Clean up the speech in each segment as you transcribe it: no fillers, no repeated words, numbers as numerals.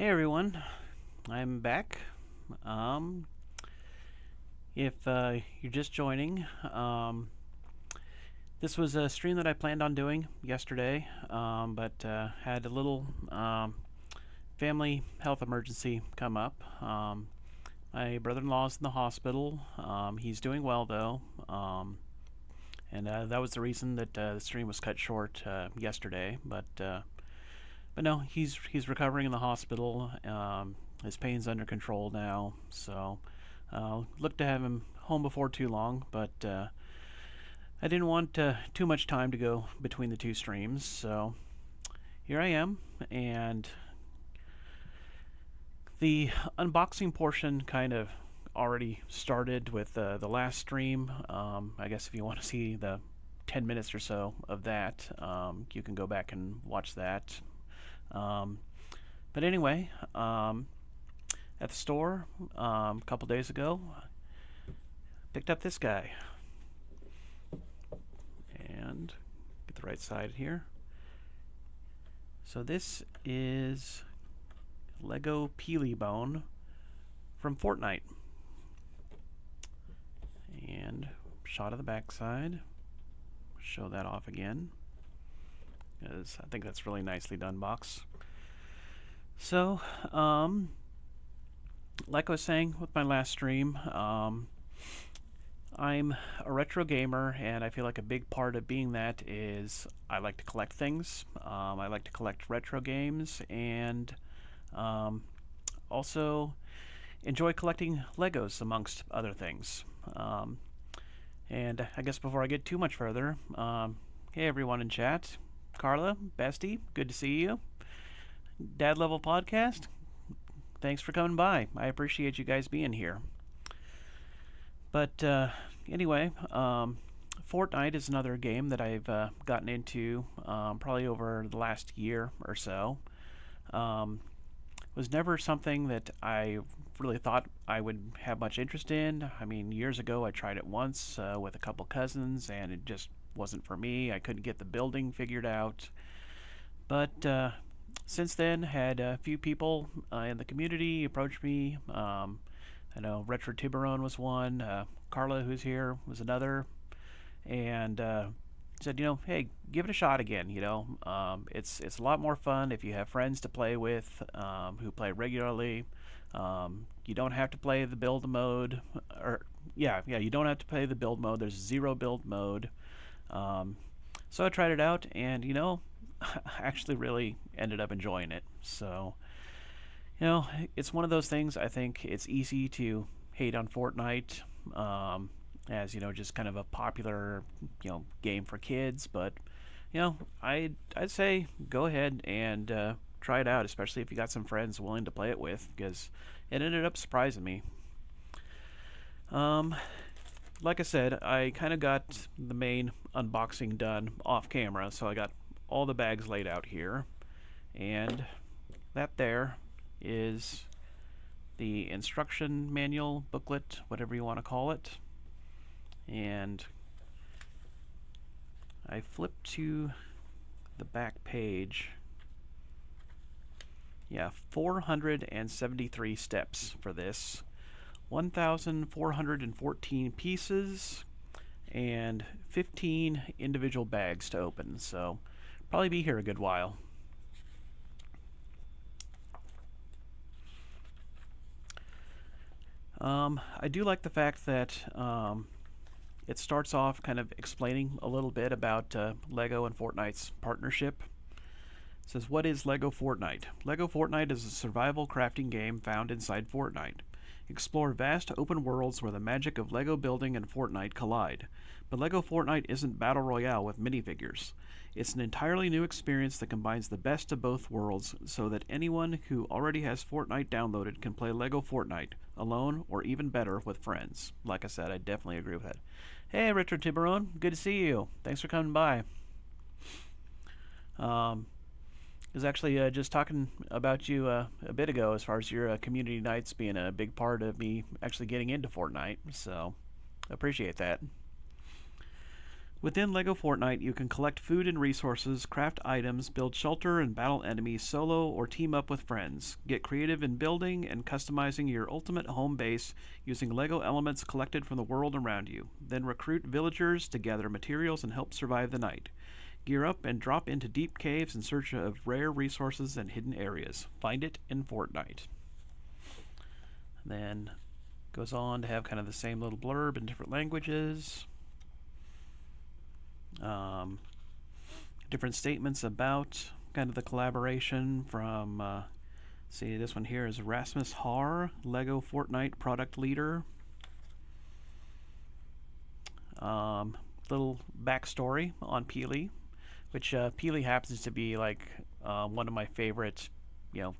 Hey everyone, I'm back. Um, if you're just joining, this was a stream that I planned on doing yesterday, but had a little family health emergency come up. My brother-in-law's in the hospital. He's doing well though, and that was the reason that the stream was cut short yesterday. But no, he's recovering in the hospital. His pain's under control now, so look to have him home before too long. But I didn't want too much time to go between the two streams, so here I am. And the unboxing portion kind of already started with the last stream. I guess if you want to see the 10 minutes or so of that, you can go back and watch that. But anyway, at the store a couple days ago, picked up this guy. And get the right side here. So this is Lego Peely Bone from Fortnite. And shot of the backside. Show that off again, because I think that's really nicely done box. So, like I was saying with my last stream, I'm a retro gamer, and I feel like a big part of being that is I like to collect things. I like to collect retro games, and also enjoy collecting Legos, amongst other things. And I guess before I get too much further, hey everyone in chat. Carla, Bestie, good to see you. Dad Level Podcast, thanks for coming by. I appreciate you guys being here. But anyway, Fortnite is another game that I've gotten into probably over the last year or so. Was never something that I really thought I would have much interest in. I mean, years ago I tried it once with a couple cousins, and it just wasn't for me. I couldn't get the building figured out. But since then, had a few people in the community approach me. I know Retro Tiburon was one. Carla, who's here, was another. And said, hey, give it a shot again. It's a lot more fun if you have friends to play with who play regularly. You don't have to play the build mode, you don't have to play the build mode. There's zero build mode. So I tried it out, and I actually really ended up enjoying it. So it's one of those things. I think it's easy to hate on Fortnite, as just kind of a popular game for kids, but I'd say go ahead and try it out, especially if you got some friends willing to play it with, because it ended up surprising me. Like I said, I kind of got the main unboxing done off camera, so I got all the bags laid out here, and that there is the instruction manual, booklet, whatever you want to call it. And I flip to the back page. Yeah, 473 steps for this. 1,414 pieces and 15 individual bags to open, so probably be here a good while. I do like the fact that it starts off kind of explaining a little bit about LEGO and Fortnite's partnership. It says, what is LEGO Fortnite? LEGO Fortnite is a survival crafting game found inside Fortnite. Explore vast open worlds where the magic of LEGO building and Fortnite collide. But LEGO Fortnite isn't Battle Royale with minifigures. It's an entirely new experience that combines the best of both worlds so that anyone who already has Fortnite downloaded can play LEGO Fortnite, alone or even better with friends. Like I said, I definitely agree with that. Hey, Richard Tiburon, good to see you. Thanks for coming by. I was actually just talking about you a bit ago as far as your community nights being a big part of me actually getting into Fortnite, so appreciate that. Within LEGO Fortnite, you can collect food and resources, craft items, build shelter, and battle enemies solo or team up with friends. Get creative in building and customizing your ultimate home base using LEGO elements collected from the world around you. Then recruit villagers to gather materials and help survive the night. Gear up and drop into deep caves in search of rare resources and hidden areas. Find it in Fortnite. Then goes on to have kind of the same little blurb in different languages. Different statements about kind of the collaboration from, see, this one here is Rasmus Haar, LEGO Fortnite product leader. Little backstory on Peely, which Peely happens to be like one of my favorite,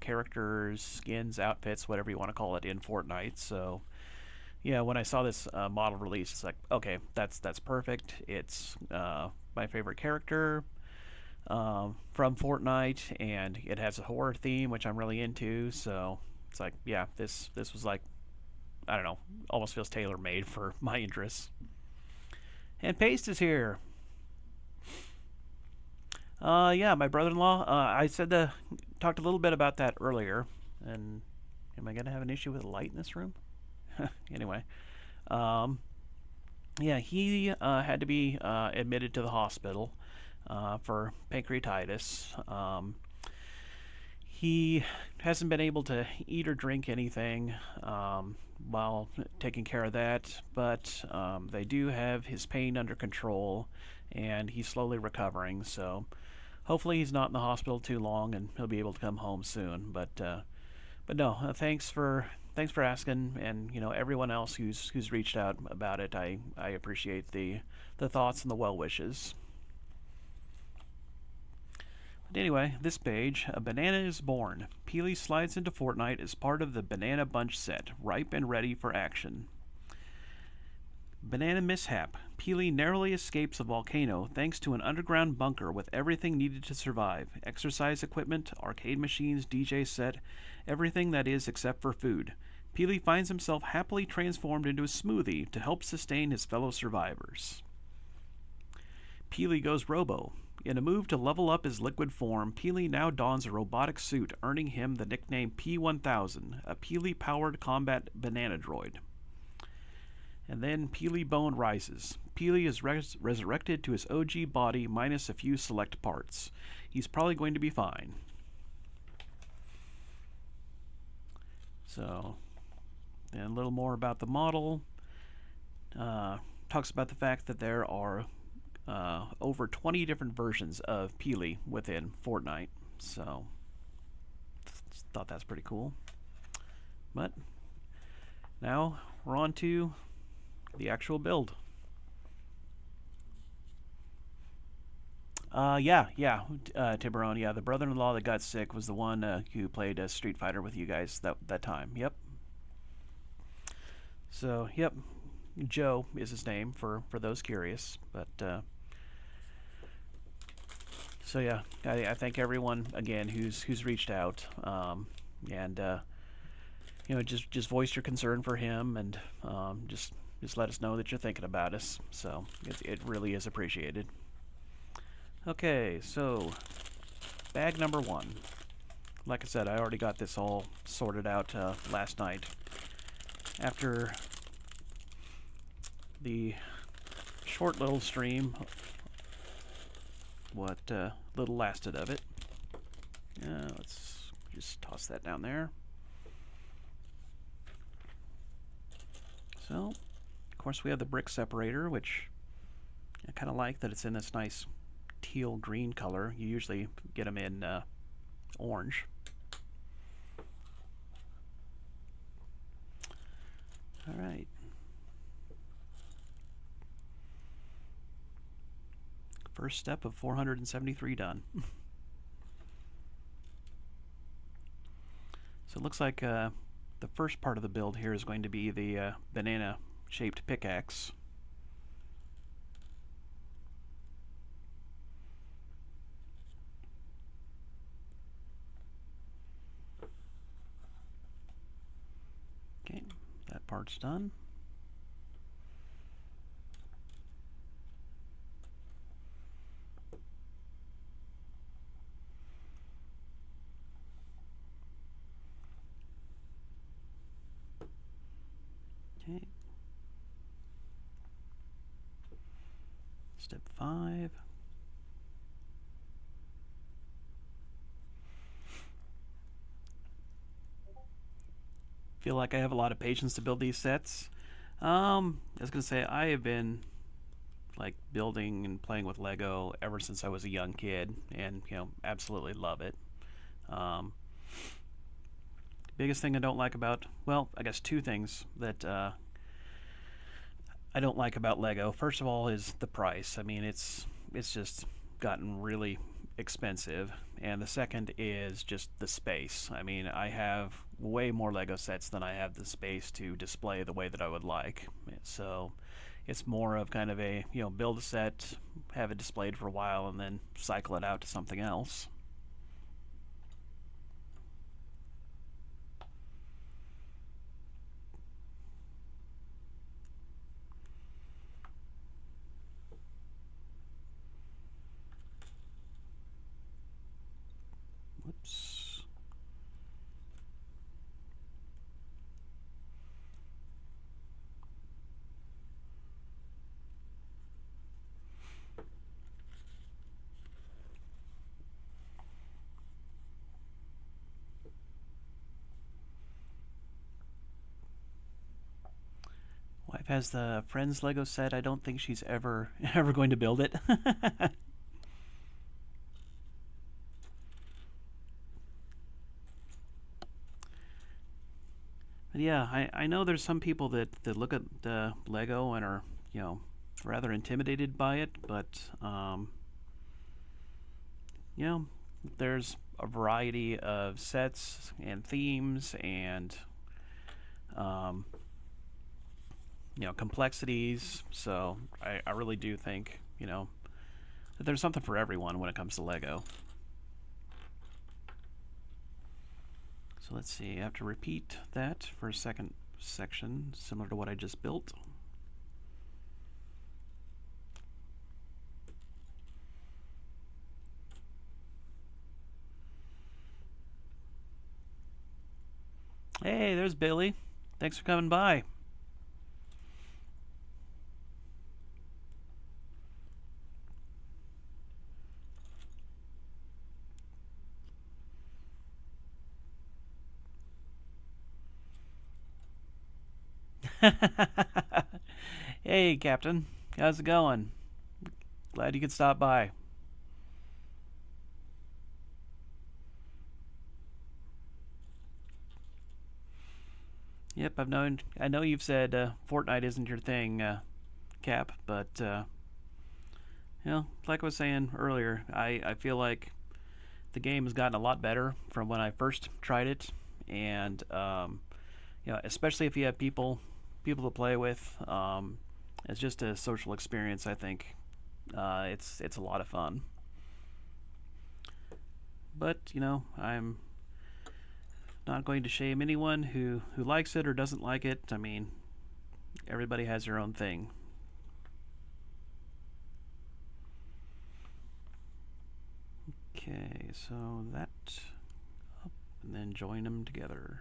characters, skins, outfits, whatever you want to call it in Fortnite. So yeah, when I saw this model release, it's like, okay, that's perfect. It's my favorite character from Fortnite, and it has a horror theme, which I'm really into. So it's like, yeah, this was like, I don't know, almost feels tailor-made for my interests. And Paste is here. Yeah, my brother-in-law. I talked a little bit about that earlier. And am I gonna have an issue with the light in this room? Anyway, yeah, he had to be admitted to the hospital for pancreatitis. He hasn't been able to eat or drink anything while taking care of that, but they do have his pain under control, and he's slowly recovering. So hopefully he's not in the hospital too long, and he'll be able to come home soon. But no, thanks for asking, and everyone else who's reached out about it. I appreciate the thoughts and the well wishes. But anyway, this page, a banana is born. Peely slides into Fortnite as part of the Banana Bunch set, ripe and ready for action. Banana mishap. Peely narrowly escapes a volcano thanks to an underground bunker with everything needed to survive. Exercise equipment, arcade machines, DJ set, everything that is except for food. Peely finds himself happily transformed into a smoothie to help sustain his fellow survivors. Peely goes robo. In a move to level up his liquid form, Peely now dons a robotic suit, earning him the nickname P-1000, a Peely-powered combat banana droid. And then Peely Bone rises. Peely is resurrected to his OG body minus a few select parts. He's probably going to be fine. So, and a little more about the model. Talks about the fact that there are over 20 different versions of Peely within Fortnite. So, thought that's pretty cool. But now we're on to the actual build. Tiburon. Yeah, the brother-in-law that got sick was the one who played Street Fighter with you guys that time. Yep. So, yep, Joe is his name for those curious. But so yeah, I thank everyone again who's reached out, and just voice your concern for him, and just let us know that you're thinking about us. So it really is appreciated. Okay, so bag number 1. Like I said, I already got this all sorted out last night after the short little stream. What little lasted of it. Let's just toss that down there. So, of course, we have the brick separator, which I kind of like that it's in this nice teal green color. You usually get them in orange. All right. First step of 473 done. So it looks like the first part of the build here is going to be the banana-shaped pickaxe. Okay, that part's done. Step 5. Feel like I have a lot of patience to build these sets. I was gonna say I have been like building and playing with Lego ever since I was a young kid, and absolutely love it. Um, Biggest thing I don't like about, well, I guess two things that I don't like about Lego. First of all, is the price. I mean, it's just gotten really expensive, and the second is just the space. I mean, I have way more Lego sets than I have the space to display the way that I would like. So it's more of kind of a build a set, have it displayed for a while, and then cycle it out to something else. Whoops. Wife has the Friends Lego set. I don't think she's ever ever going to build it. But yeah, I know there's some people that look at Lego and are, rather intimidated by it, but, you know, there's a variety of sets and themes and, um, complexities. So I really do think, that there's something for everyone when it comes to Lego. So let's see, I have to repeat that for a second section, similar to what I just built. Hey, there's Billy. Thanks for coming by. Hey, Captain. How's it going? Glad you could stop by. Yep, I know you've said Fortnite isn't your thing, Cap, but like I was saying earlier, I feel like the game has gotten a lot better from when I first tried it, and especially if you have people to play with, it's just a social experience. I think it's a lot of fun. But I'm not going to shame anyone who likes it or doesn't like it. I mean, everybody has their own thing. Okay, so that up and then join them together.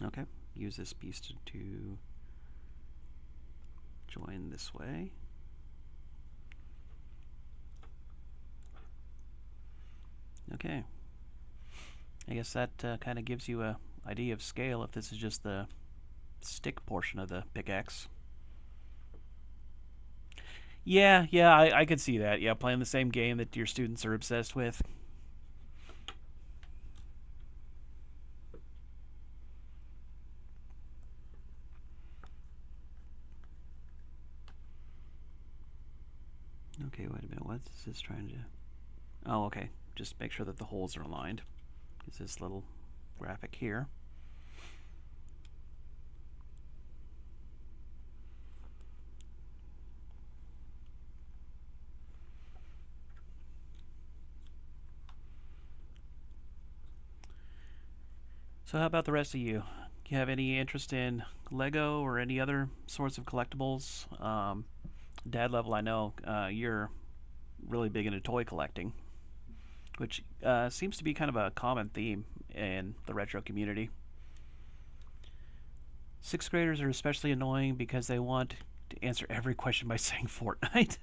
Okay, use this piece to join this way. Okay, I guess that kind of gives you a idea of scale if this is just the stick portion of the pickaxe. Yeah, I could see that. Yeah, playing the same game that your students are obsessed with. Okay, wait a minute. What is this trying to do? Oh, okay. Just make sure that the holes are aligned. Is this little graphic here. So how about the rest of you? Do you have any interest in Lego or any other sorts of collectibles? Dad level, I know you're really big into toy collecting, which seems to be kind of a common theme in the retro community. Sixth graders are especially annoying because they want to answer every question by saying Fortnite.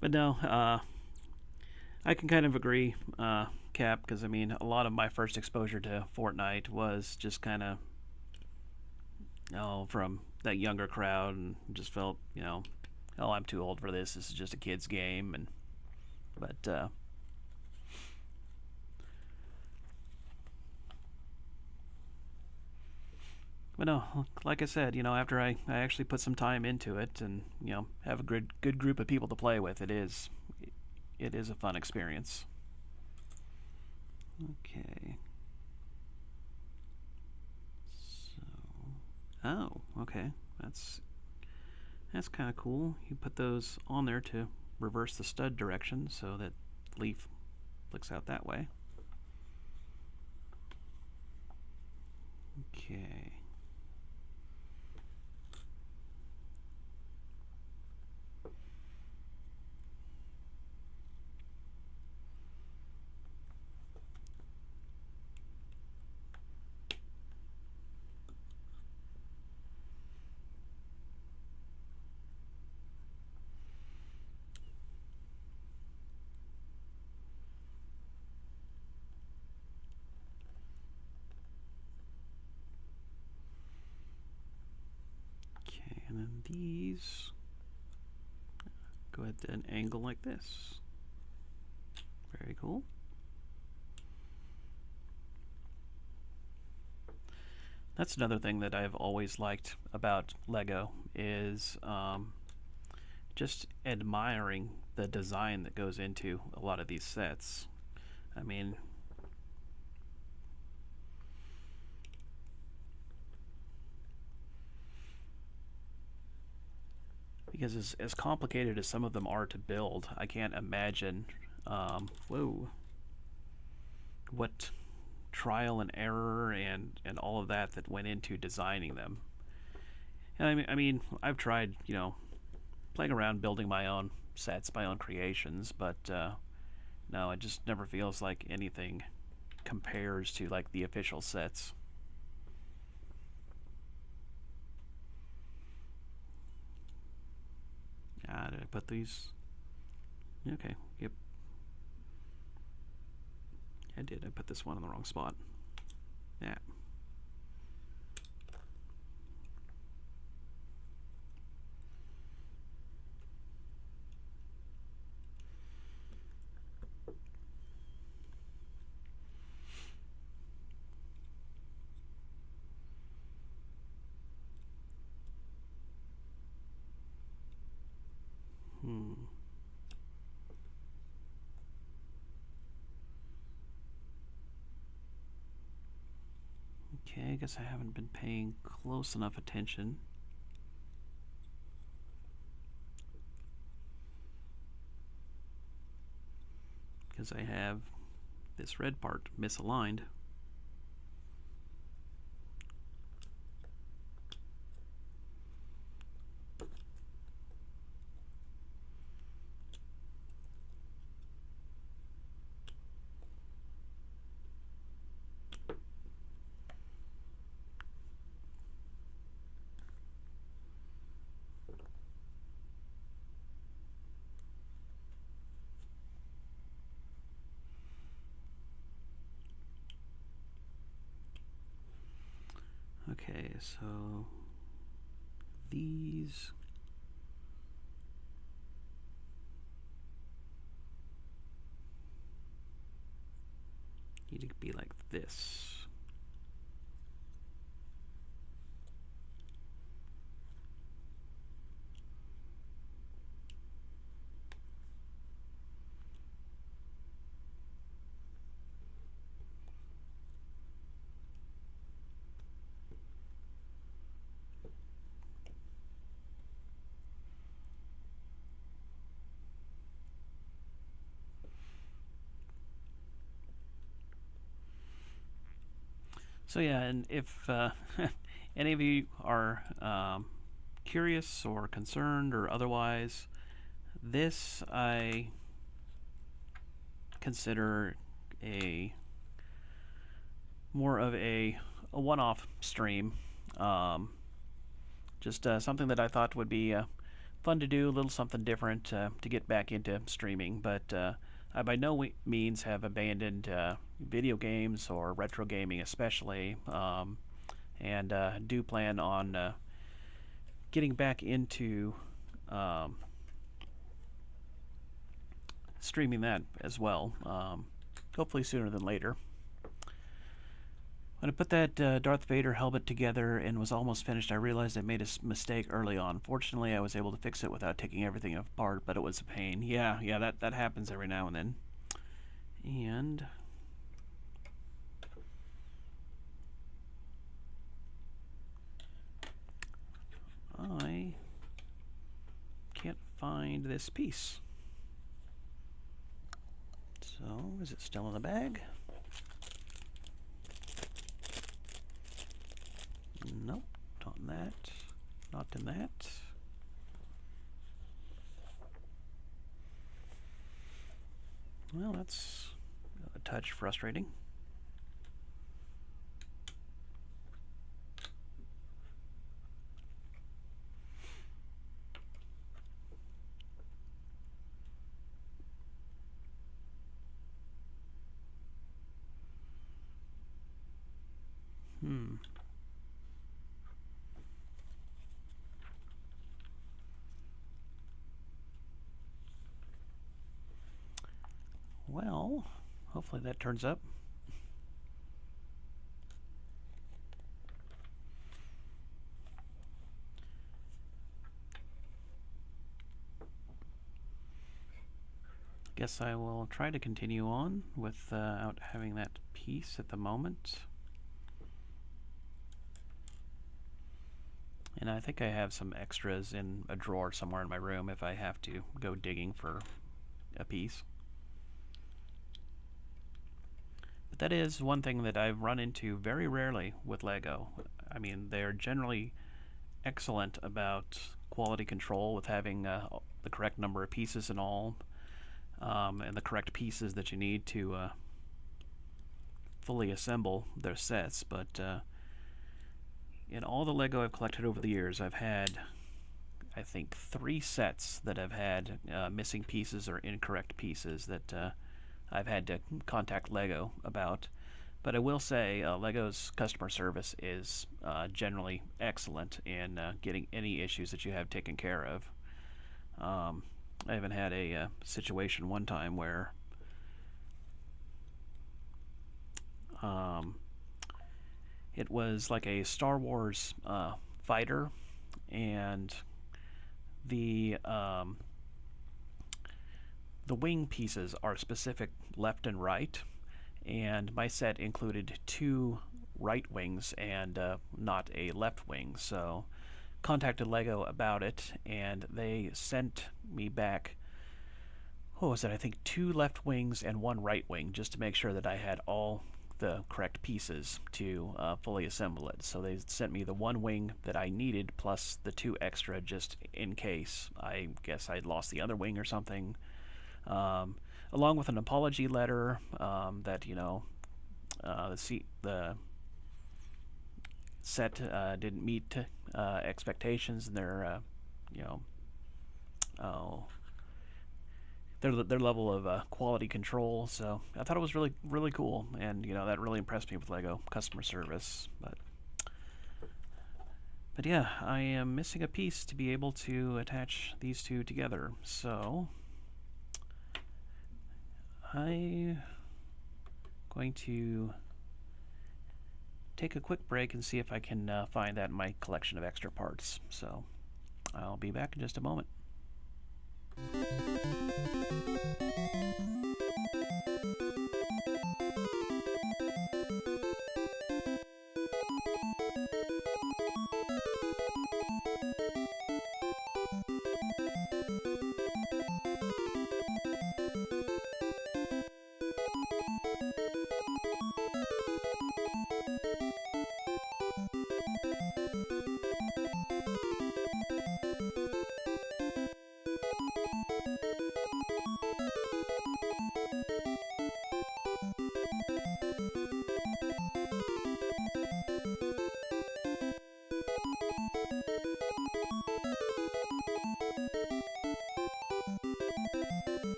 But no, I can kind of agree, Cap, because I mean, a lot of my first exposure to Fortnite was just kind of, from that younger crowd, and just felt, oh, I'm too old for this. This is just a kid's game, and but but no, like I said, after I actually put some time into it, and have a good group of people to play with, it is a fun experience. Okay. So, oh, okay. That's kind of cool. You put those on there to reverse the stud direction so that the leaf flicks out that way. Okay. Okay, and then these go ahead and angle like this. Very cool. That's another thing that I've always liked about Lego is just admiring the design that goes into a lot of these sets. I mean, because as complicated as some of them are to build, I can't imagine, whoa, what trial and error and all of that went into designing them. And I mean, I've tried, playing around building my own sets, my own creations, but no, it just never feels like anything compares to like the official sets. Did I put these? Okay, yep. I did. I put this one in the wrong spot. Yeah. Okay, I guess I haven't been paying close enough attention. Because I have this red part misaligned. Okay, so these need to be like this. So yeah, and if any of you are curious or concerned or otherwise, this I consider a more of a one-off stream. Just something that I thought would be fun to do, a little something different to get back into streaming. But I by no means have abandoned video games or retro gaming, especially, and do plan on getting back into streaming that as well. Hopefully sooner than later. When I put that Darth Vader helmet together and was almost finished, I realized I made a mistake early on. Fortunately, I was able to fix it without taking everything apart, but it was a pain. Yeah, that happens every now and then. And I can't find this piece. So, is it still in the bag? Nope, not in that. Not in that. Well, that's a touch frustrating. Well, hopefully that turns up. Guess I will try to continue on without having that piece at the moment. And I think I have some extras in a drawer somewhere in my room if I have to go digging for a piece. But that is one thing that I've run into very rarely with Lego. I mean, they're generally excellent about quality control with having the correct number of pieces and all, and the correct pieces that you need to fully assemble their sets. But in all the Lego I've collected over the years, I've had, I think, 3 sets that have had missing pieces or incorrect pieces that I've had to contact Lego about. But I will say Lego's customer service is generally excellent in getting any issues that you have taken care of. I even had a situation one time where it was like a Star Wars fighter, and the wing pieces are specific left and right, and my set included 2 right wings and not a left wing. So contacted Lego about it, and they sent me back, what was it, I think 2 left wings and 1 right wing, just to make sure that I had all the correct pieces to fully assemble it. So they sent me the 1 wing that I needed plus the 2 extra just in case. I guess I'd lost the other wing or something. Along with an apology letter that, you know, the set didn't meet expectations, and their, you know, their level of quality control. So I thought it was really cool, and you know, that really impressed me with Lego customer service. But yeah, I am missing a piece to be able to attach these 2 together. So I'm going to take a quick break and see if I can find that in my collection of extra parts. So I'll be back in just a moment.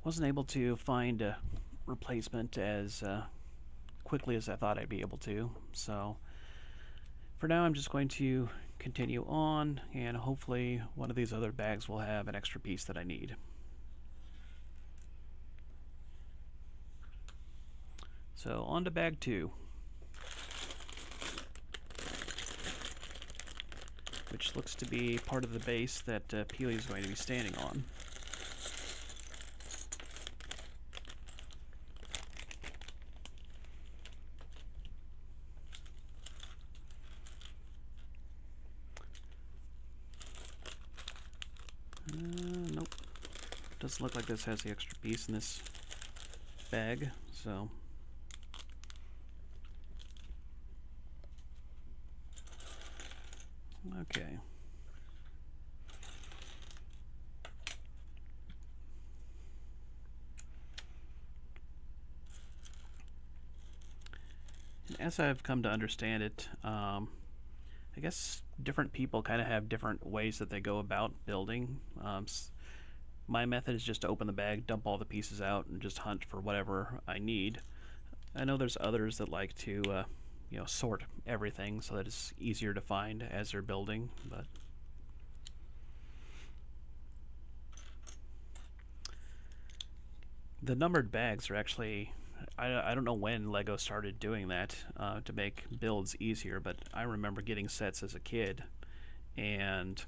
wasn't able to find a replacement as quickly as I thought I'd be able to. So for now, I'm just going to continue on, and hopefully one of these other bags will have an extra piece that I need. So on to bag 2, which looks to be part of the base that Peely is going to be standing on. Nope. Doesn't look like this has the extra piece in this bag, so. Okay. As I've come to understand it, I guess different people kind of have different ways that they go about building. My method is just to open the bag, dump all the pieces out, and just hunt for whatever I need. I know there's others that like to, sort everything so that it's easier to find as they're building, but the numbered bags are actually, I don't know when Lego started doing that to make builds easier, but I remember getting sets as a kid, and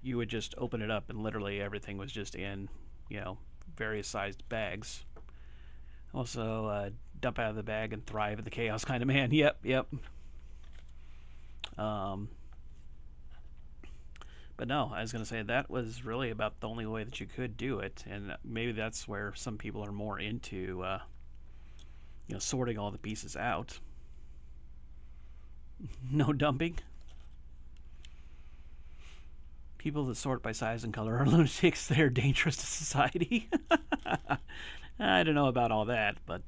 you would just open it up and literally everything was just in, various sized bags. Also, dump out of the bag and thrive at the chaos kind of man. Yep. But no, I was going to say that was really about the only way that you could do it, and maybe that's where some people are more into, sorting all the pieces out. No dumping. People that sort by size and color are lunatics. They're dangerous to society. I don't know about all that, but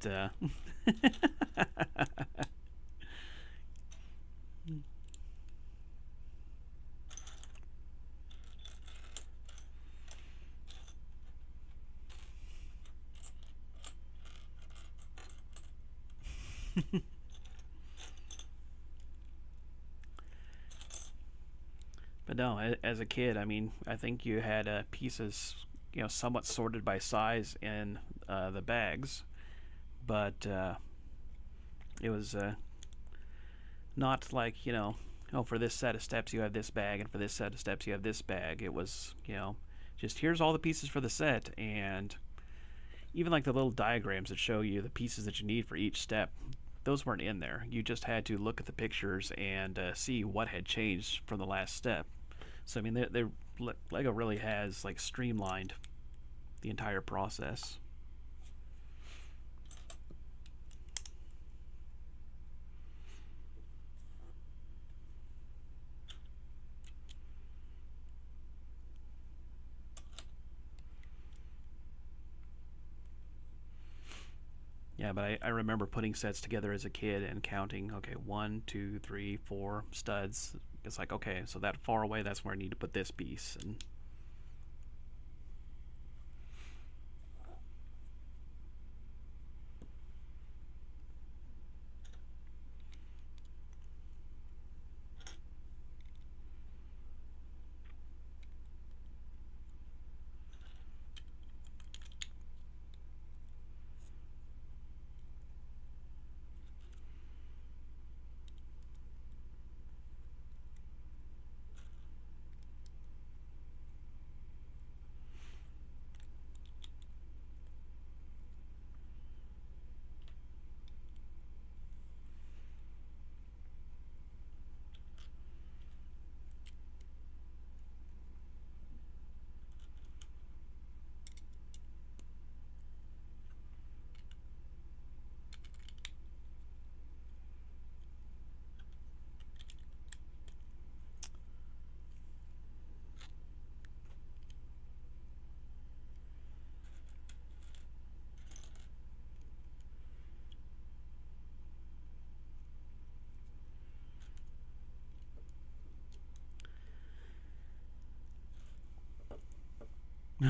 but no, as a kid, I mean, I think you had pieces, somewhat sorted by size in the bags, but it was not like, oh, for this set of steps you have this bag, and for this set of steps you have this bag. It was, just here's all the pieces for the set, and even like the little diagrams that show you the pieces that you need for each step, those weren't in there. You just had to look at the pictures and see what had changed from the last step. So I mean, Lego really has like streamlined the entire process. Yeah, but I remember putting sets together as a kid and counting, okay, 1, 2, 3, 4 studs. It's like, okay, so that far away, that's where I need to put this piece. And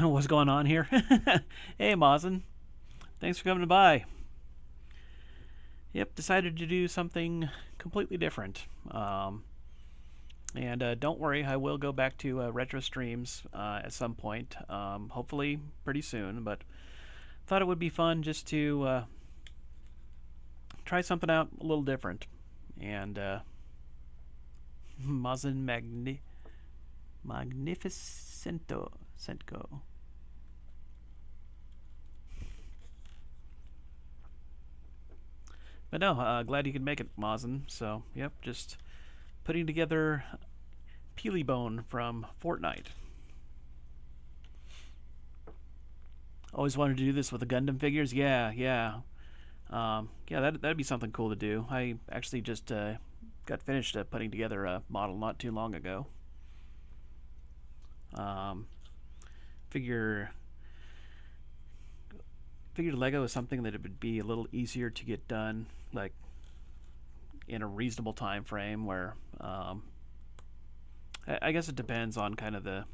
What's going on here? Hey, Mazen. Thanks for coming by. Yep, decided to do something completely different. And don't worry, I will go back to retro streams at some point. Hopefully, pretty soon. But thought it would be fun just to try something out a little different. And Mazen Magnificento. Centco. But no, glad you could make it, Mazen. So, yep, just putting together Peely Bone from Fortnite. Always wanted to do this with the Gundam figures. Yeah. Yeah, that'd be something cool to do. I actually just got finished putting together a model not too long ago. Figure figured Lego is something that it would be a little easier to get done, like in a reasonable time frame. Where I guess it depends on kind of the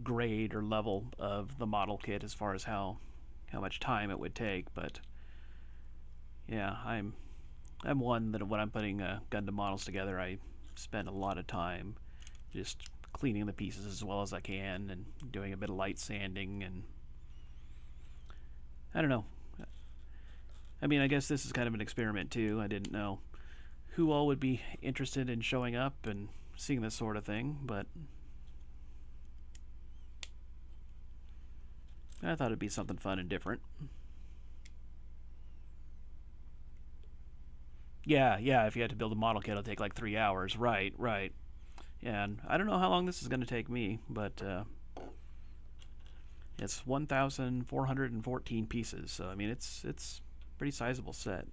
grade or level of the model kit as far as how much time it would take. But yeah, I'm one that when I'm putting Gundam models together, I spend a lot of time just cleaning the pieces as well as I can and doing a bit of light sanding. And I don't know. I mean, I guess this is kind of an experiment too. I didn't know who all would be interested in showing up and seeing this sort of thing, but I thought it'd be something fun and different. Yeah, if you had to build a model kit, it'll take like 3 hours. Right. And I don't know how long this is going to take me, but it's 1,414 pieces, so I mean it's a pretty sizable set.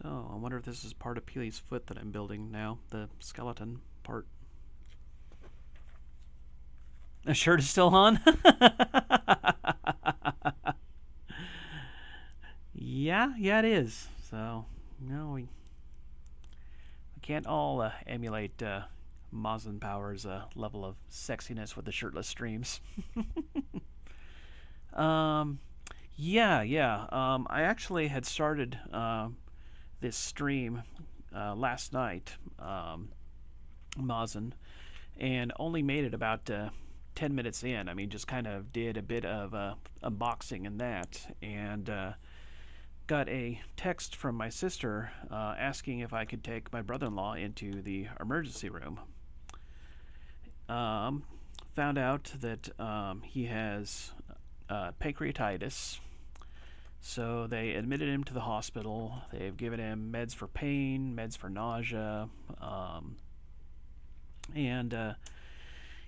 So I wonder if this is part of Peely's foot that I'm building now, the skeleton part. The shirt is still on? Yeah, it is. So, no, we can't all emulate Mazen Power's level of sexiness with the shirtless streams. um, yeah. I actually had started this stream last night, Mazen, and only made it about 10 minutes in. I mean, just kind of did a bit of unboxing and that, and got a text from my sister asking if I could take my brother-in-law into the emergency room. Found out that he has pancreatitis. So they admitted him to the hospital. They've given him meds for pain, meds for nausea, and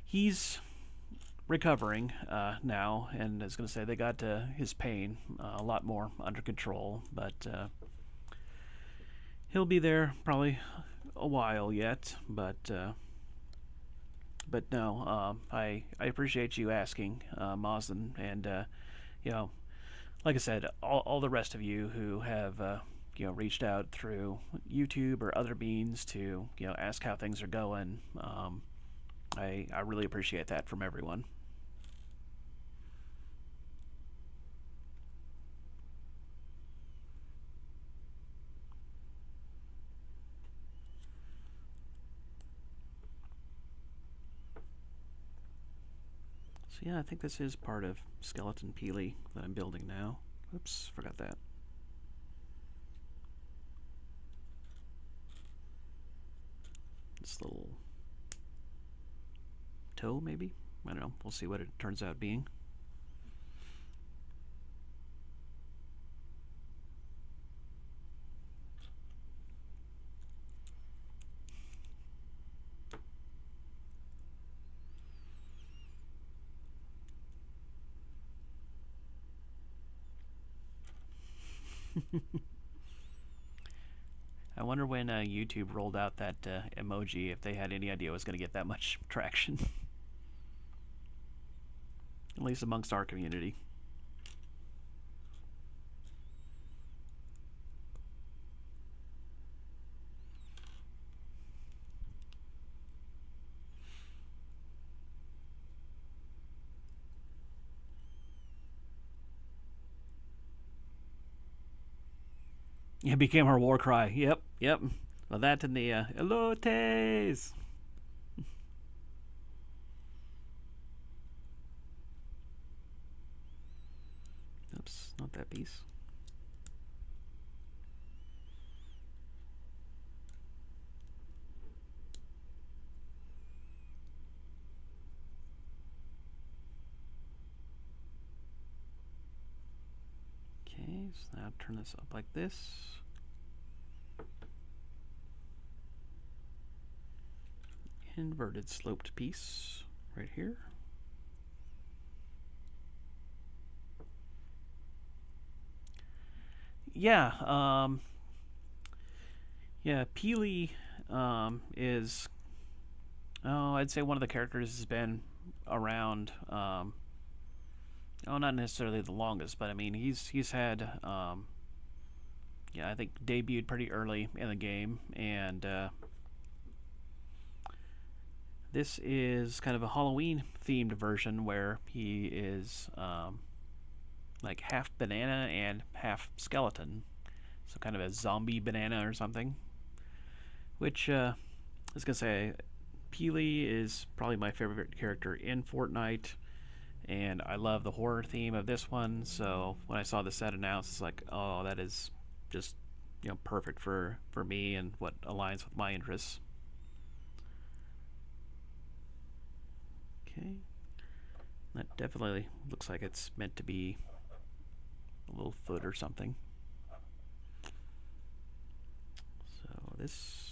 he's recovering now. And I was going to say they got his pain a lot more under control, but he'll be there probably a while yet. But no, I appreciate you asking, Mazen, and you know. Like I said, all the rest of you who have reached out through YouTube or other means to ask how things are going, I really appreciate that from everyone. So yeah, I think this is part of Skeleton Peely that I'm building now. Oops, forgot that. This little toe, maybe? I don't know. We'll see what it turns out being. I wonder when YouTube rolled out that emoji if they had any idea it was going to get that much traction. At least amongst our community. It became her war cry. Yep, yep. Well, that and the elotes. Oops, not that piece. Okay, so now turn this up like this. Inverted sloped piece right here. Yeah, yeah, Peely is, oh, I'd say one of the characters has been around, oh, not necessarily the longest, but I mean, he's had, yeah, I think debuted pretty early in the game, and this is kind of a Halloween themed version where he is like half banana and half skeleton, so kind of a zombie banana or something. Which I was gonna say, Peely is probably my favorite character in Fortnite, and I love the horror theme of this one. So when I saw the set announced, it's like, oh, that is just perfect for me and what aligns with my interests. Okay, that definitely looks like it's meant to be a little foot or something. So this.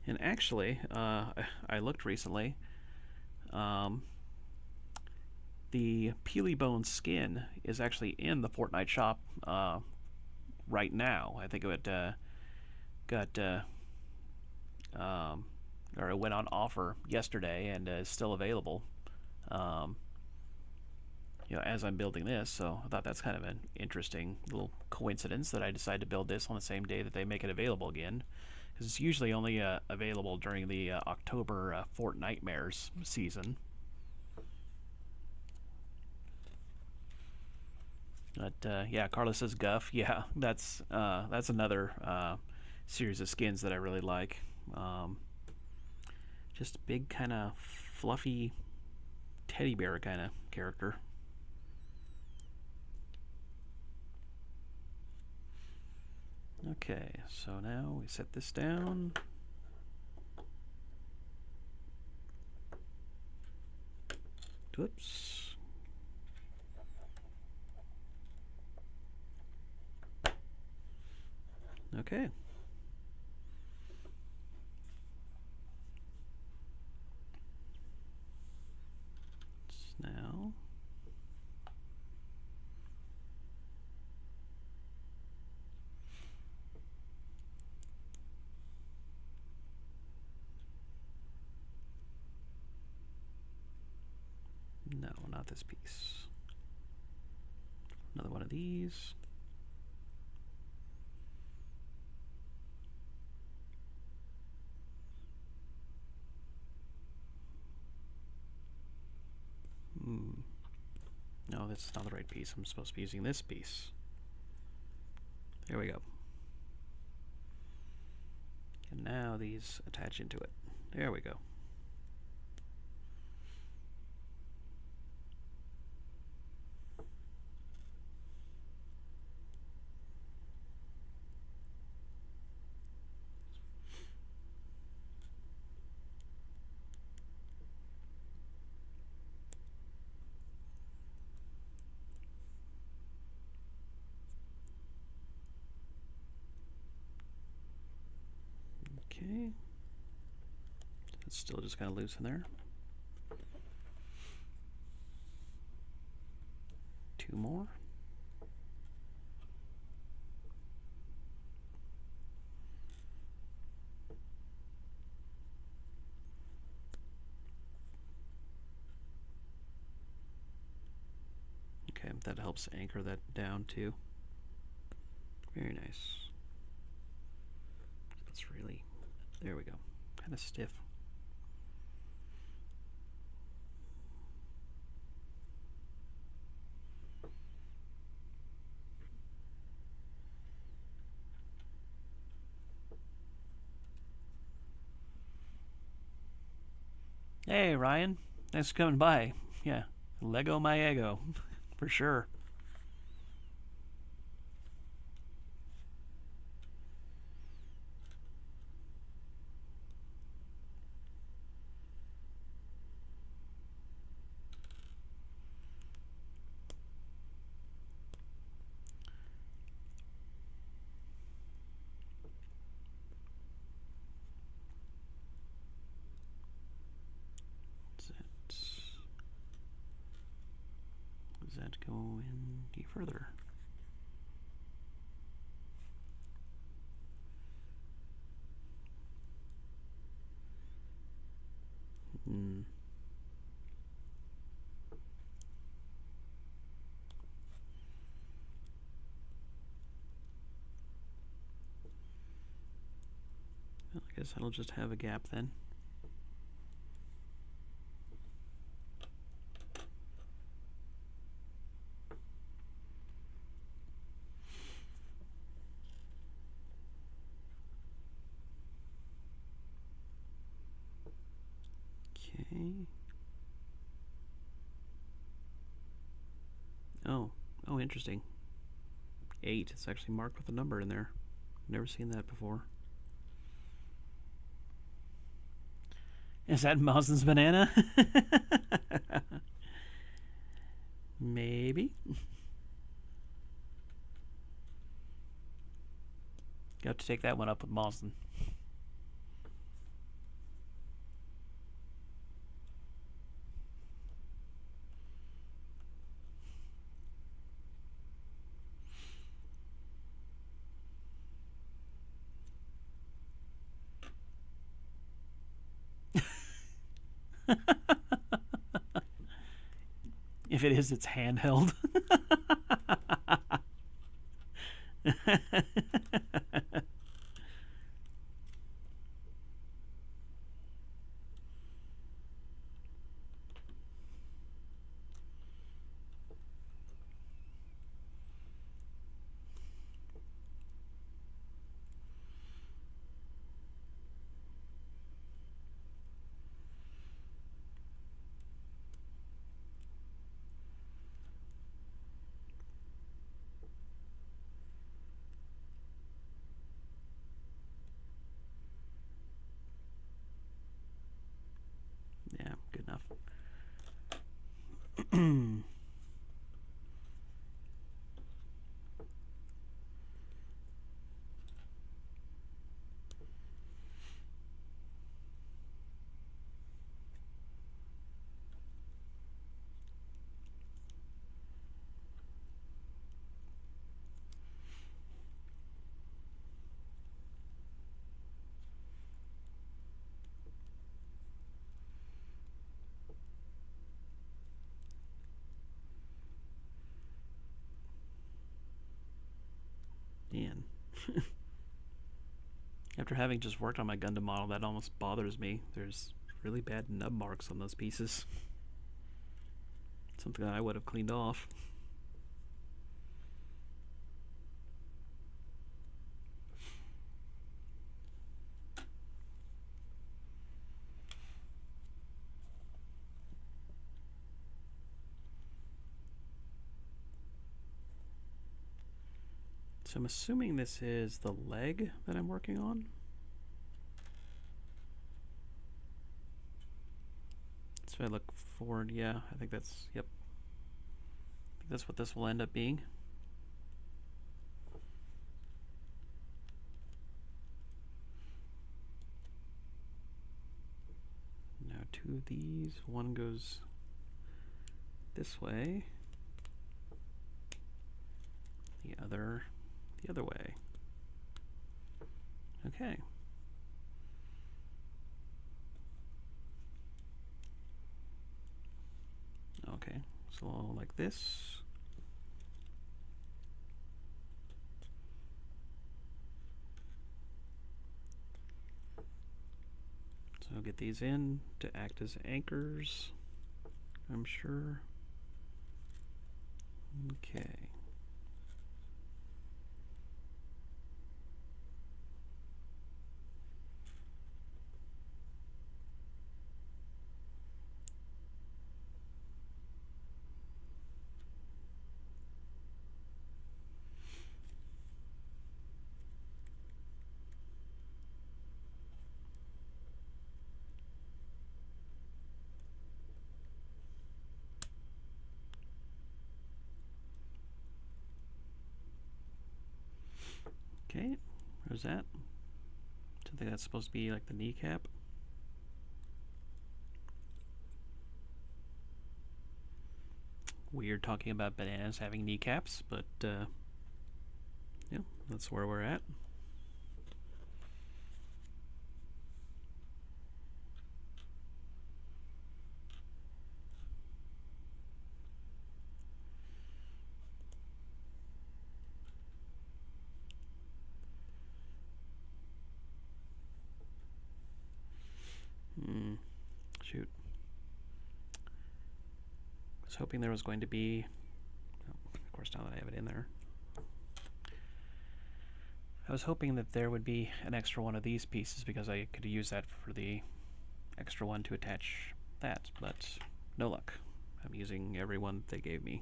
And actually, I looked recently. The Peely Bone skin is actually in the Fortnite shop right now. I think it got or it went on offer yesterday and is still available. Um, as I'm building this, so I thought that's kind of an interesting little coincidence that I decided to build this on the same day that they make it available again, because it's usually only available during the October Fortnitemares season. But yeah, Carlos says Guff. Yeah, that's another series of skins that I really like. Just big kind of fluffy teddy bear kind of character. Okay, so now we set this down. Whoops. Okay. Now no, not this piece. Another one of these. No, that's not the right piece. I'm supposed to be using this piece. There we go. And now these attach into it. There we go. Okay. It's still just kind of loose in there. 2 more. Okay, that helps anchor that down too. Very nice. It's really, there we go, kind of stiff. Hey Ryan, thanks for coming by. Yeah, Lego my ego, for sure. Does that go any further? Well, I guess I'll just have a gap then. Okay. Oh, interesting. 8. It's actually marked with a number in there. Never seen that before. Is that Mausen's banana? Maybe. You have to take that one up with Mausen. If it is, it's handheld. Yeah, good enough. Man. After having just worked on my Gundam model, that almost bothers me. There's really bad nub marks on those pieces. Something that I would have cleaned off. So I'm assuming this is the leg that I'm working on. So I look forward, yeah, I think that's, yep. I think that's what this will end up being. two of these. One goes this way. The other way. Okay. Okay, so like this. So get these in to act as anchors, I'm sure. Okay. Okay, there's that. I think that's supposed to be like the kneecap. Weird talking about bananas having kneecaps, but yeah, that's where we're at. Shoot. I was hoping there was going to be, oh, of course now that I have it in there, I was hoping that there would be an extra one of these pieces because I could use that for the extra one to attach that, but no luck. I'm using every one they gave me.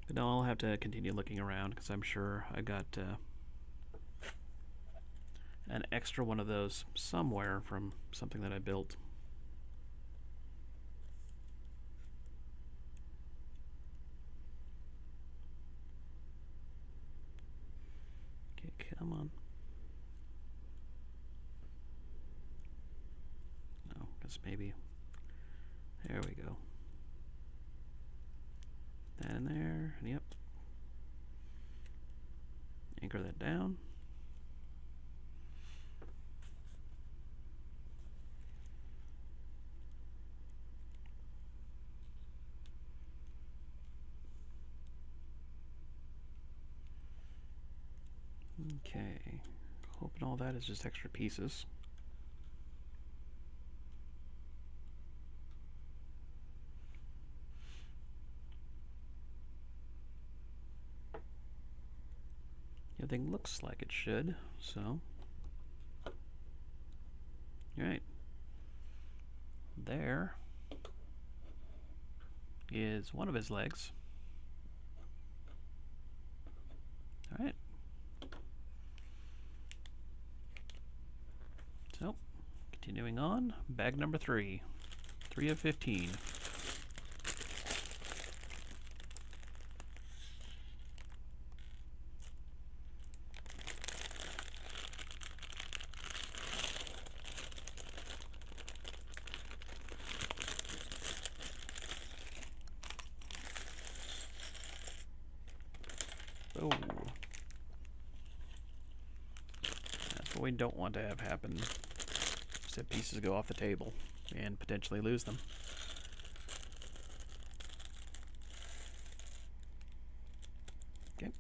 But now I'll have to continue looking around because I'm sure I got an extra one of those somewhere from something that I built. Okay, come on. No, guess maybe. There we go. That in there, and yep. Anchor that down. Okay, hoping all that is just extra pieces. Everything looks like it should, so. Alright. There is one of his legs. Alright. So, continuing on, bag number 3. 3 of 15. Oh. That's what we don't want to have happen. Just have pieces go off the table and potentially lose them. Okay.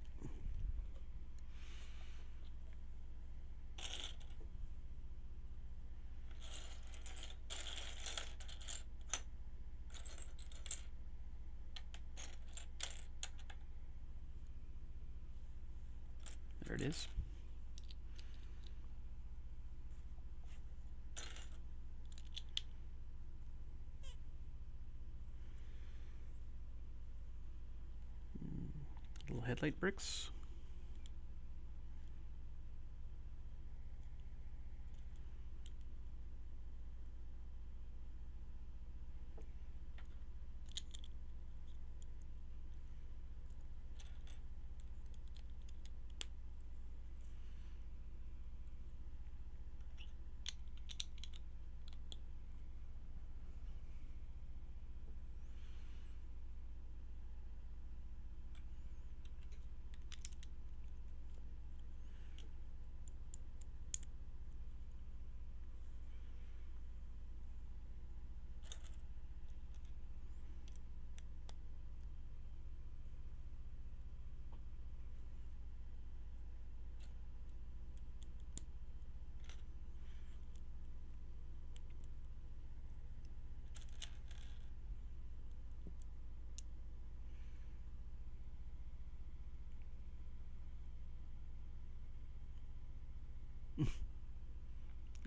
There it is. Little headlight bricks.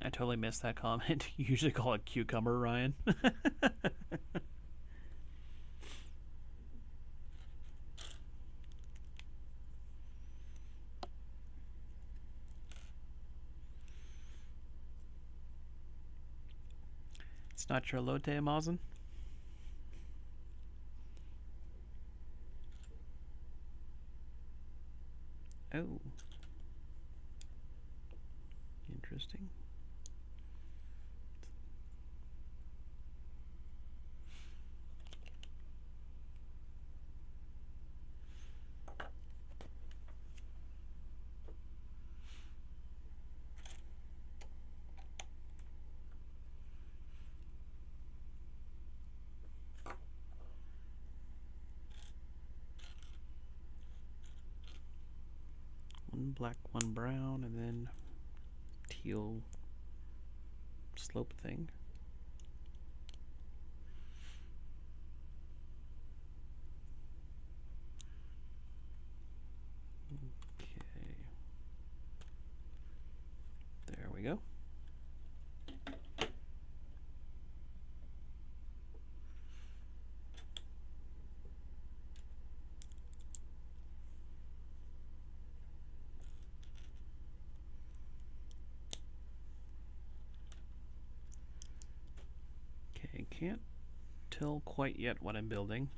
I totally missed that comment. You usually call it cucumber, Ryan. It's not Charlotte Mazen? Oh. Interesting. One black, one brown, and then teal slope thing. Okay. There we go. Okay, can't tell quite yet what I'm building.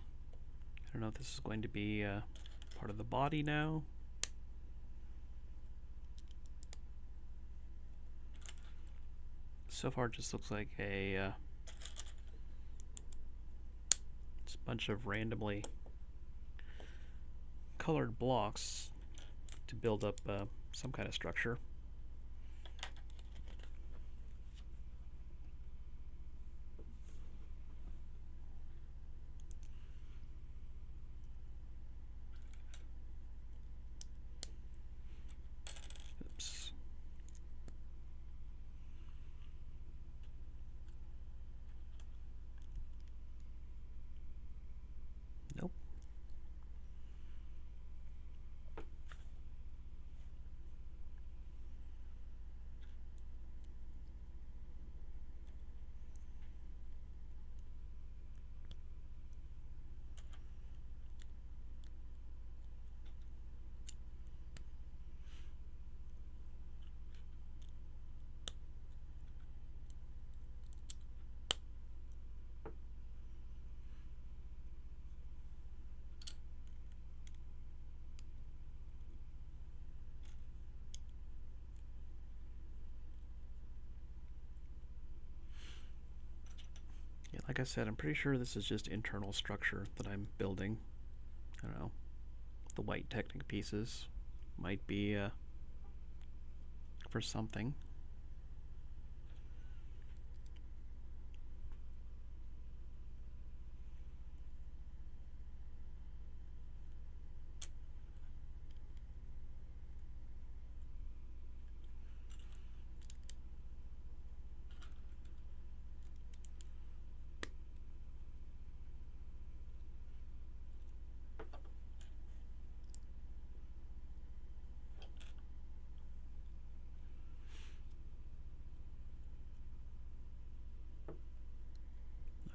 I don't know if this is going to be part of the body now. So far it just looks like a just a bunch of randomly colored blocks to build up some kind of structure. Oops. Nope. Yeah, like I said, I'm pretty sure this is just internal structure that I'm building. I don't know. The white Technic pieces might be for something.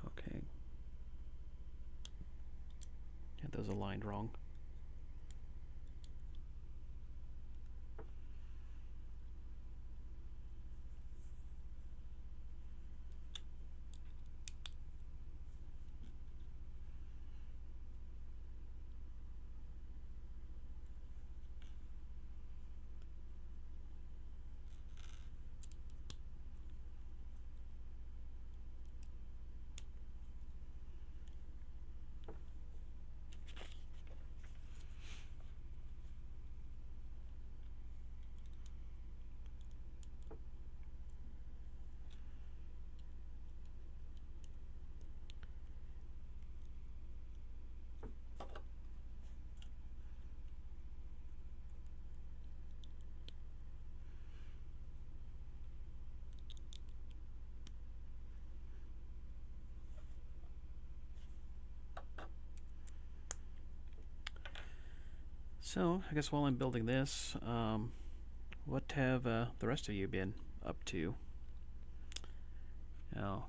Okay. Had those aligned wrong. So I guess while I'm building this, what have the rest of you been up to? Now,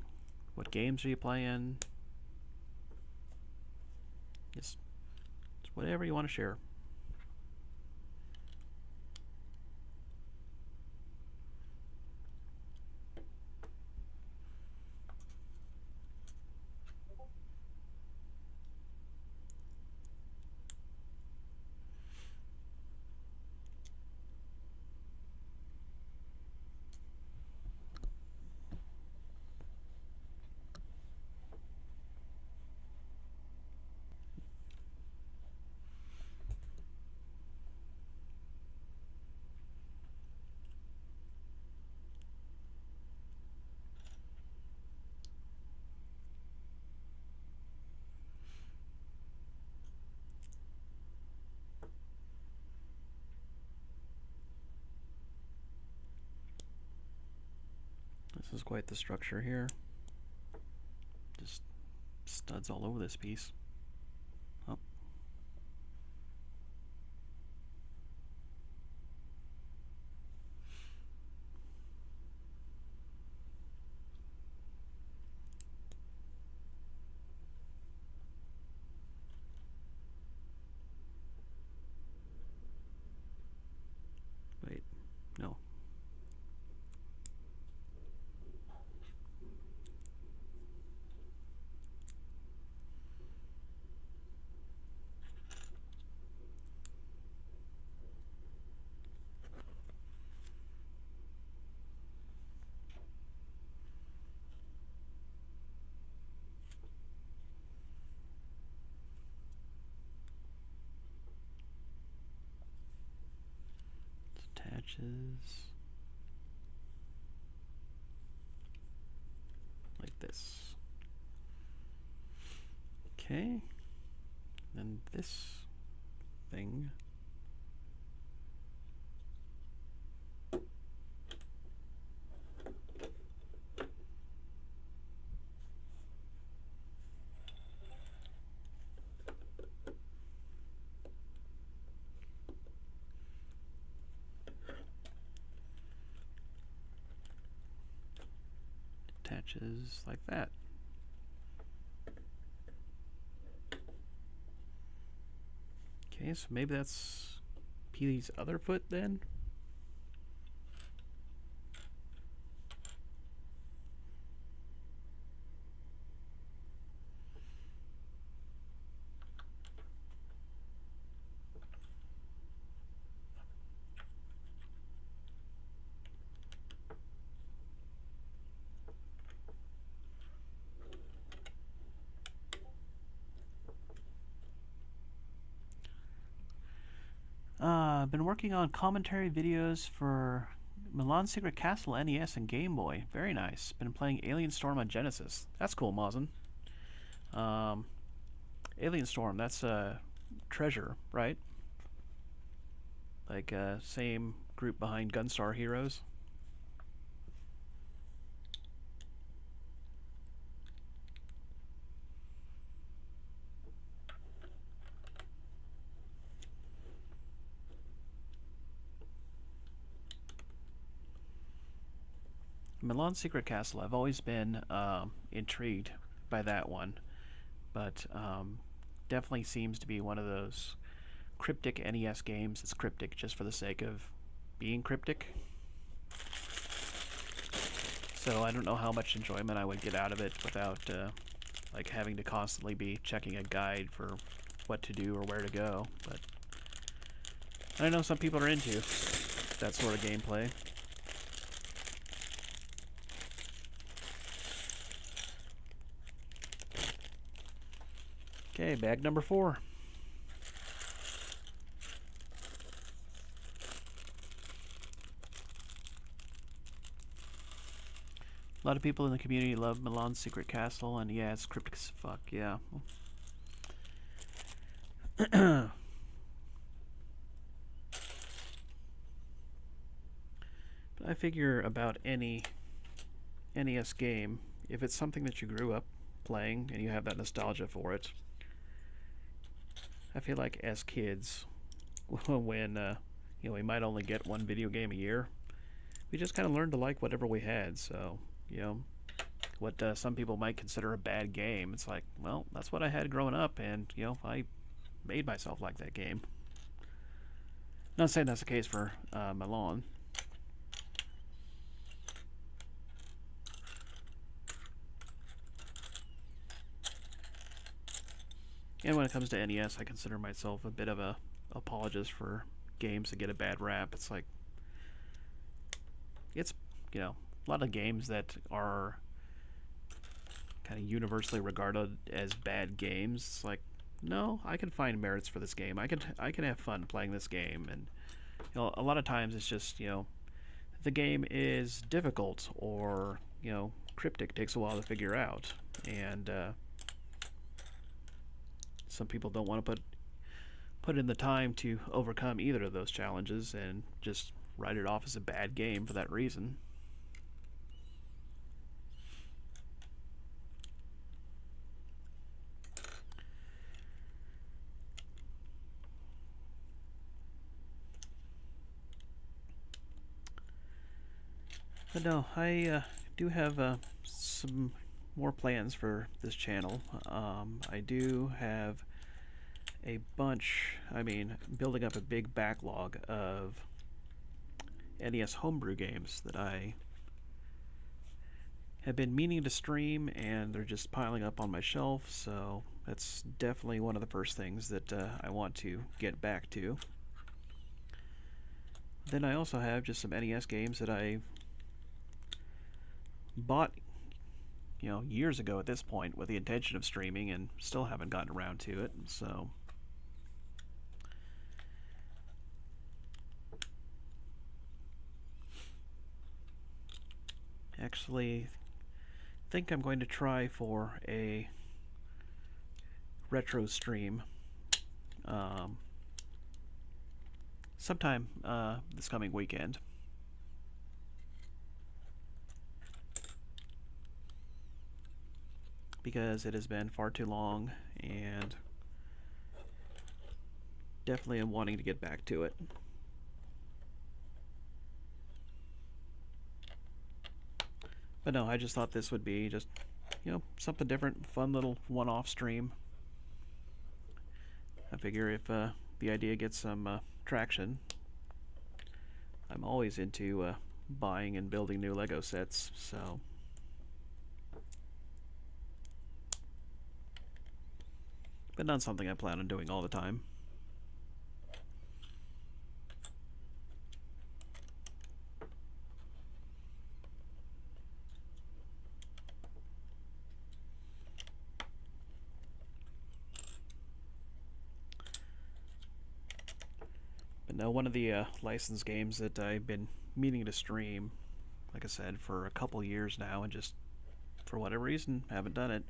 what games are you playing? Just whatever you want to share. This is quite the structure here. Just studs all over this piece. Oh. Wait, no. Attaches like this. Okay, then this thing attaches like that. Okay, so maybe that's Peely's other foot then? I've been working on commentary videos for Milan's Secret Castle NES and Game Boy. Very nice. Been playing Alien Storm on Genesis. That's cool, Mazen. Alien Storm, that's Treasure, right? Like, same group behind Gunstar Heroes. Milan's Secret Castle, I've always been intrigued by that one, but definitely seems to be one of those cryptic NES games. It's cryptic just for the sake of being cryptic. So I don't know how much enjoyment I would get out of it without like having to constantly be checking a guide for what to do or where to go. But I know some people are into that sort of gameplay. Okay, bag number 4. A lot of people in the community love Milan's Secret Castle, and yeah, it's cryptic as fuck, yeah. But I figure about any NES game, if it's something that you grew up playing and you have that nostalgia for it, I feel like as kids, when we might only get one video game a year. We just kind of learned to like whatever we had. So, you know, what some people might consider a bad game, it's like, well, that's what I had growing up, and I made myself like that game. Not saying that's the case for my lawn. And when it comes to NES, I consider myself a bit of a apologist for games that get a bad rap. It's like, it's, a lot of games that are kind of universally regarded as bad games. It's like, no, I can find merits for this game. I can have fun playing this game, and a lot of times it's just the game is difficult or cryptic, takes a while to figure out, and some people don't want to put in the time to overcome either of those challenges and just write it off as a bad game for that reason. But no, I do have some more plans for this channel. I do have a bunch, building up a big backlog of NES homebrew games that I have been meaning to stream, and they're just piling up on my shelf, so that's definitely one of the first things that I want to get back to. Then I also have just some NES games that I bought years ago at this point with the intention of streaming, and still haven't gotten around to it. So actually think I'm going to try for a retro stream sometime this coming weekend. Because it has been far too long, and definitely am wanting to get back to it. But no, I just thought this would be just, something different, fun little one-off stream. I figure if the idea gets some traction, I'm always into buying and building new Lego sets, so... but not something I plan on doing all the time. But no, one of the licensed games that I've been meaning to stream, like I said, for a couple years now, and just for whatever reason haven't done it,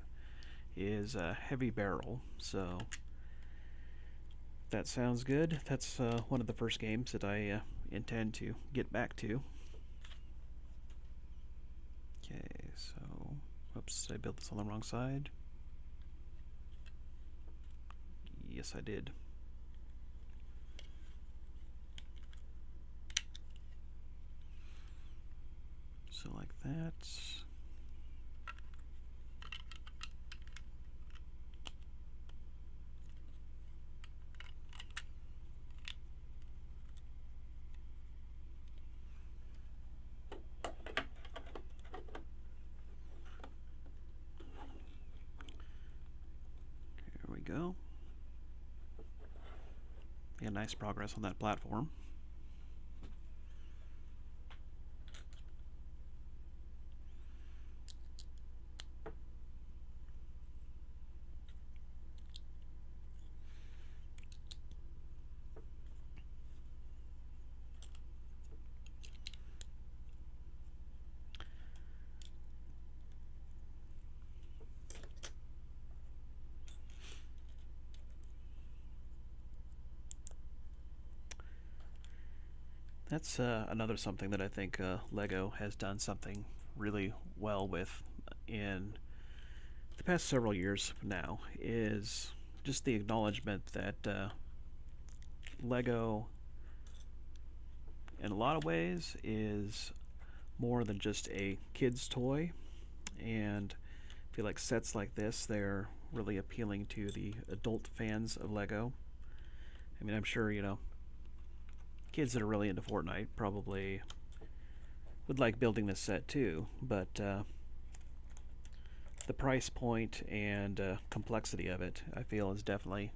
is Heavy Barrel. So that sounds good. That's one of the first games that I intend to get back to. Okay, so whoops, did I build this on the wrong side? Yes, I did. So like that. Go. Yeah, nice progress on that platform. That's another something that I think LEGO has done something really well with in the past several years now, is just the acknowledgement that LEGO in a lot of ways is more than just a kid's toy, and I feel like sets like this, they're really appealing to the adult fans of Lego. I mean, I'm sure, kids that are really into Fortnite probably would like building this set too, but the price point and complexity of it, I feel, is definitely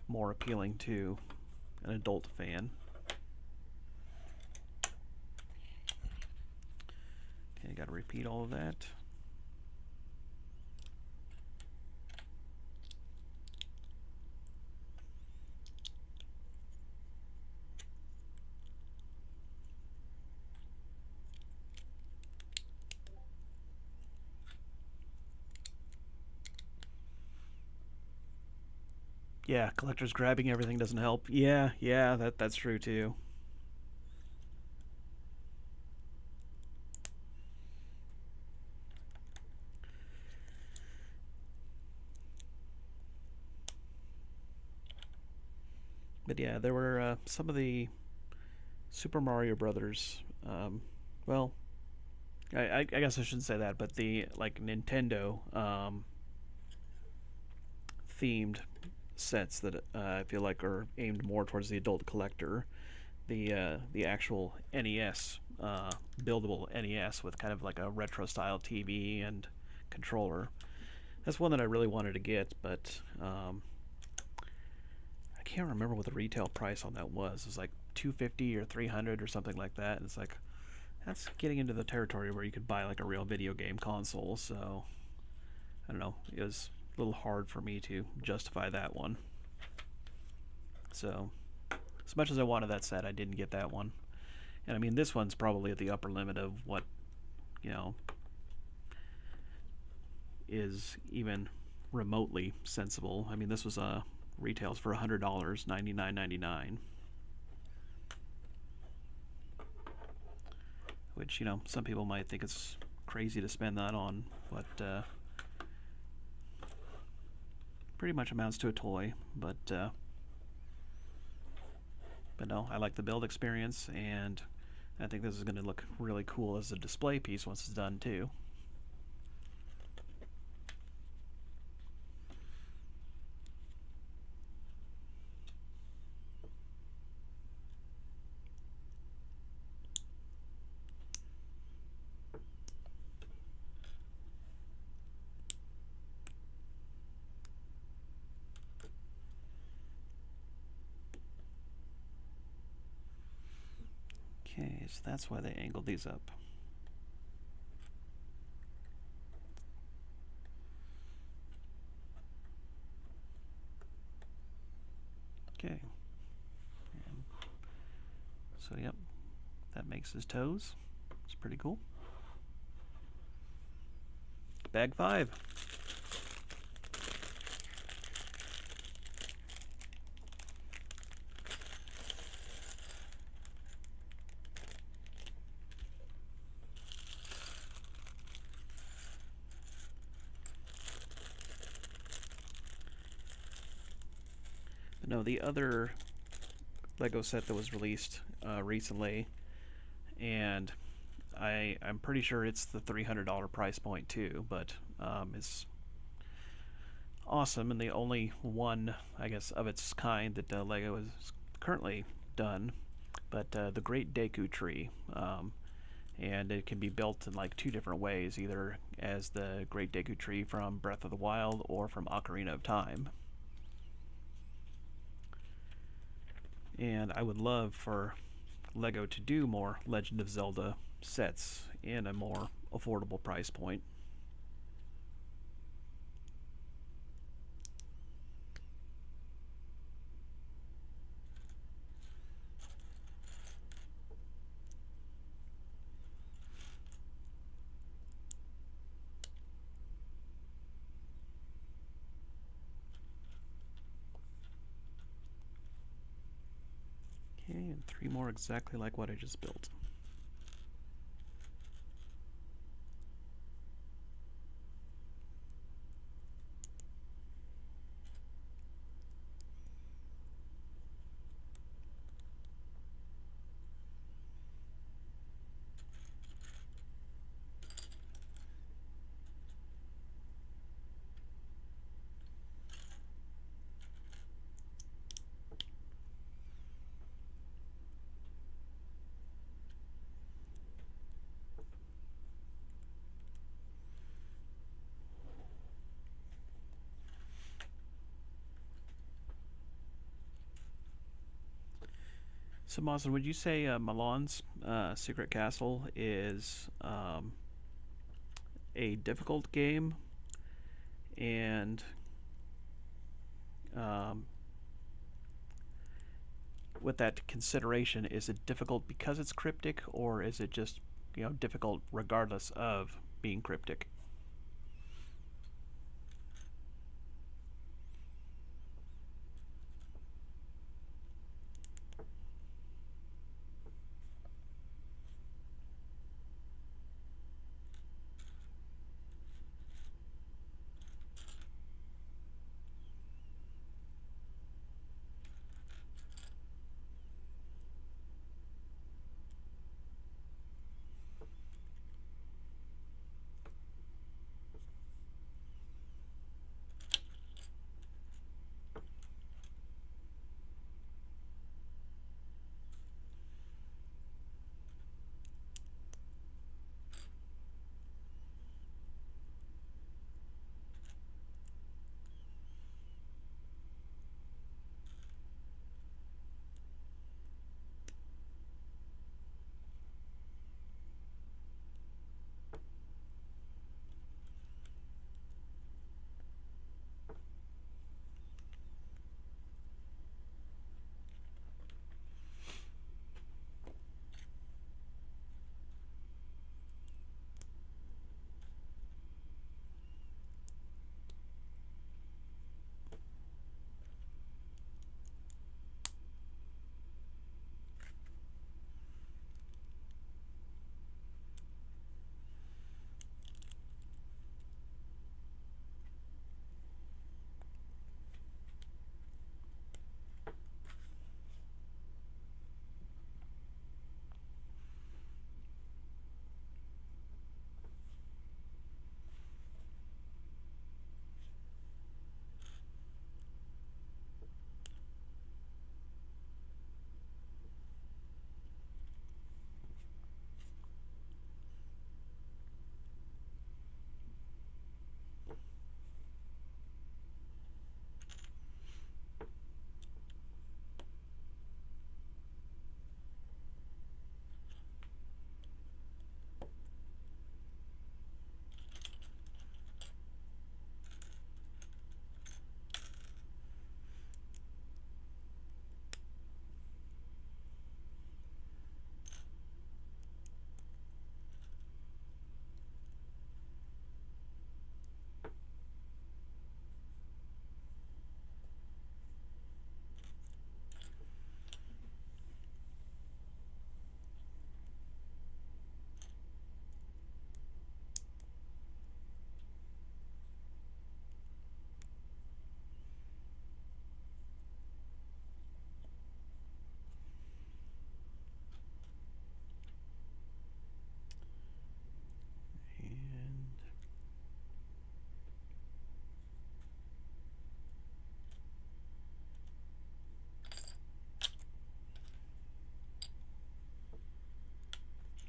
more appealing to an adult fan. Okay, got to repeat all of that. Yeah, collectors grabbing everything doesn't help. Yeah, that's true too. But yeah, there were some of the Super Mario Brothers. Well, I guess I shouldn't say that, but the like Nintendo themed sets that I feel like are aimed more towards the adult collector. The actual NES, buildable NES with kind of like a retro style TV and controller. That's one that I really wanted to get, but I can't remember what the retail price on that was. It was like 250 or 300 or something like that. And it's like that's getting into the territory where you could buy like a real video game console. So I don't know. It was a little hard for me to justify that one. So as much as I wanted that set, I didn't get that one. And I mean, this one's probably at the upper limit of what, you know, is even remotely sensible. I mean, this was retails for $100, $99.99, which some people might think it's crazy to spend that on, but pretty much amounts to a toy. But no, I like the build experience, and I think this is going to look really cool as a display piece once it's done too. Okay, so that's why they angled these up. Okay. And so, yep, that makes his toes. It's pretty cool. Bag 5. No, the other Lego set that was released recently, and I'm pretty sure it's the $300 price point too, but it's awesome, and the only one, I guess, of its kind that Lego has currently done. But the Great Deku Tree, and it can be built in like two different ways, either as the Great Deku Tree from Breath of the Wild or from Ocarina of Time. And I would love for Lego to do more Legend of Zelda sets in a more affordable price point. Okay, and 3 more exactly like what I just built. So, Mazen, would you say Milan's Secret Castle is a difficult game? And um, with that consideration, is it difficult because it's cryptic, or is it just difficult regardless of being cryptic?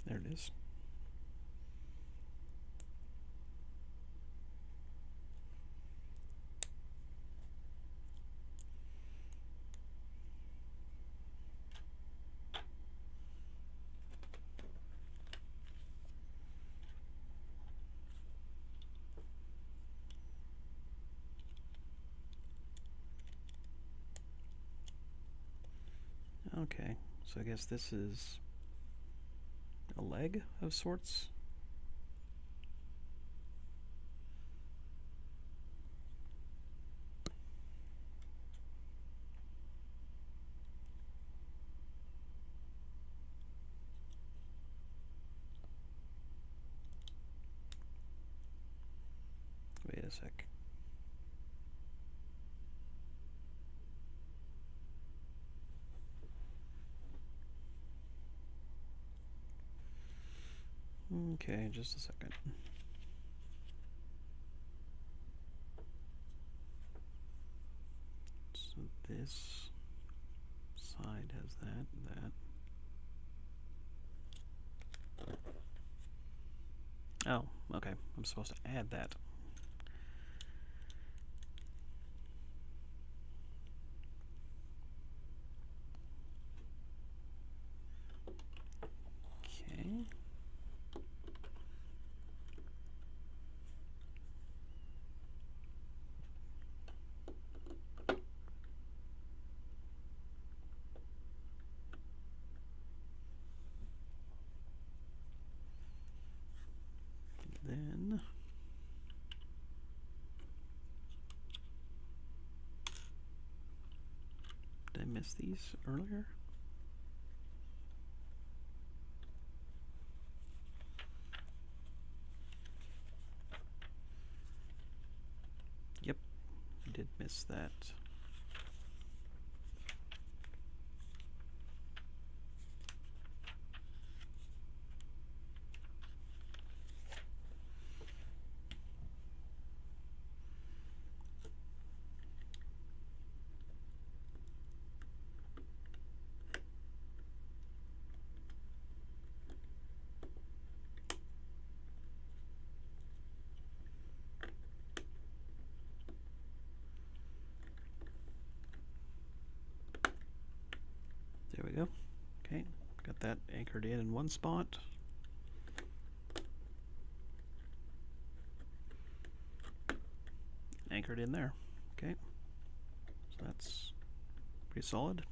And there it is. Okay, so I guess this is a leg of sorts. Wait a sec. Okay, just a second. So this side has that. Oh, okay. I'm supposed to add that. miss these earlier? Yep, I did miss that. There we go. Okay, got that anchored in one spot. Anchored in there. Okay, so that's pretty solid.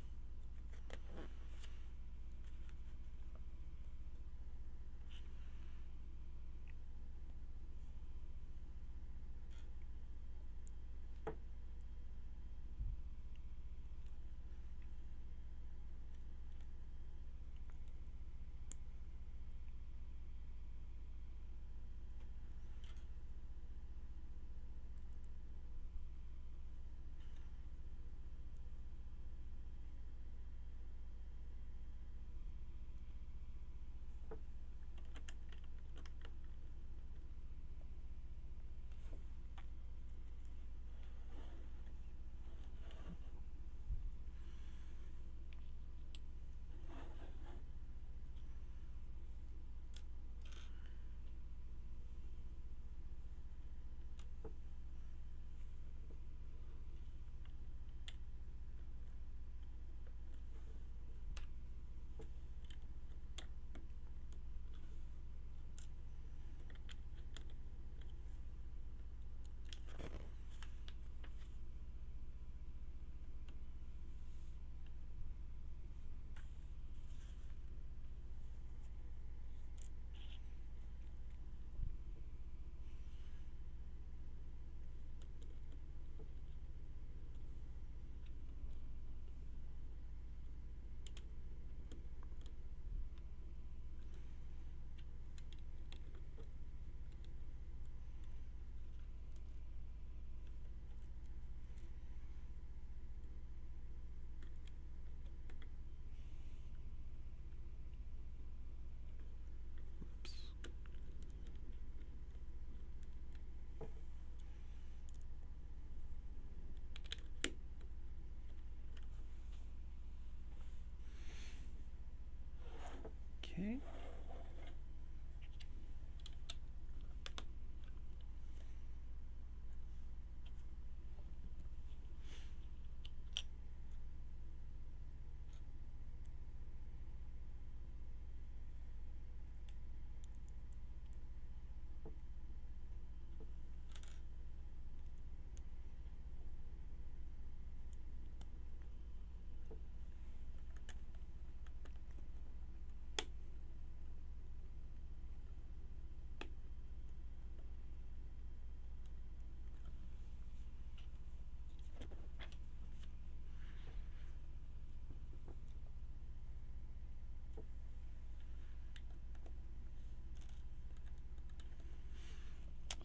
Okay.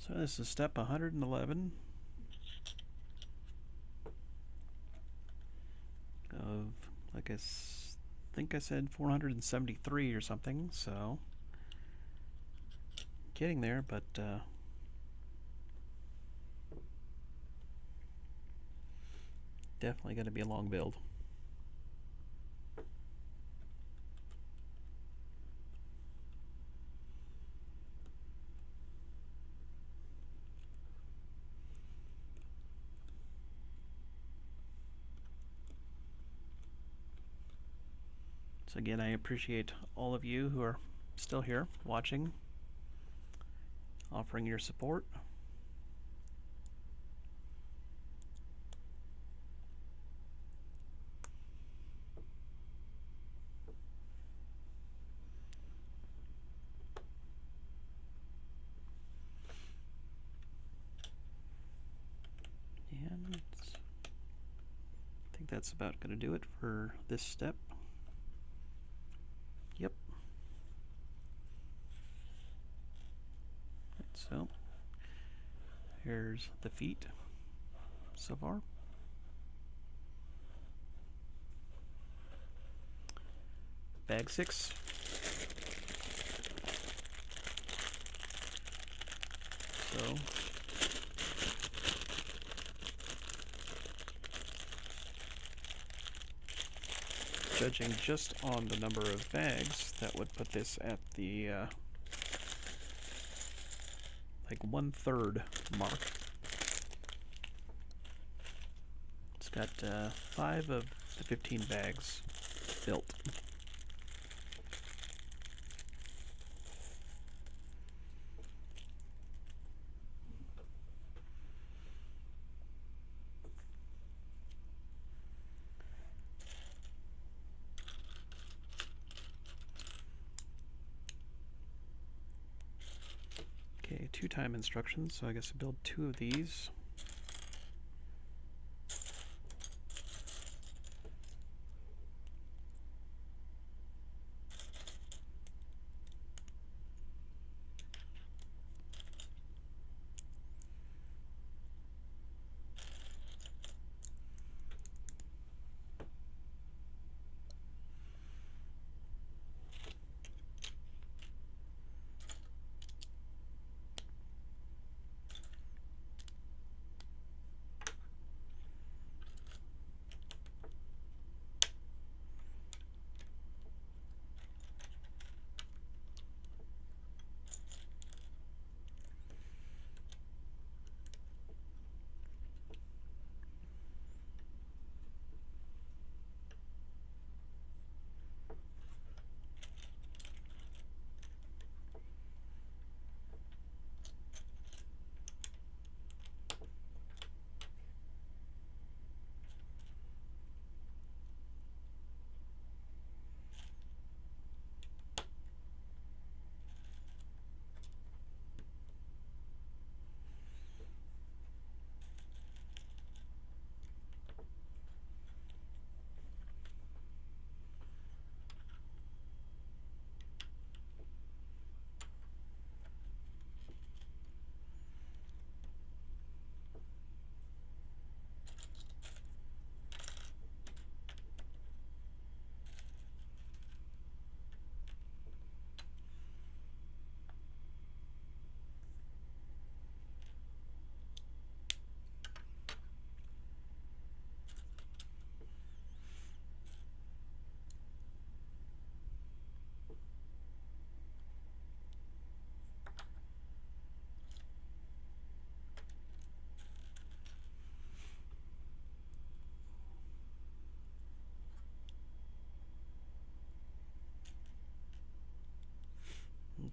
So this is step 111 of, like I think I said 473 or something, so getting there, but definitely going to be a long build. So again, I appreciate all of you who are still here watching, offering your support. And I think that's about going to do it for this step. Yep. So here's the feet so far. Bag 6. So judging just on the number of bags, that would put this at the like 1/3 mark. It's got 5 of the 15 bags built. Okay, 2-time instructions, so I guess I build 2 of these.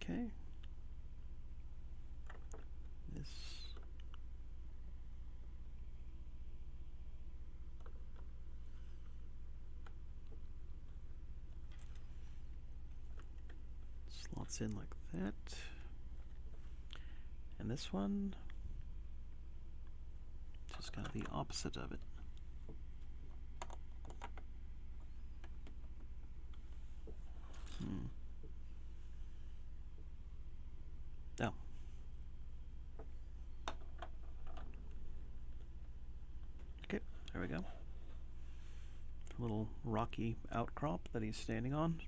Okay. This slots in like that. And this one just got the opposite of it. Oh. Okay, there we go. A little rocky outcrop that he's standing on.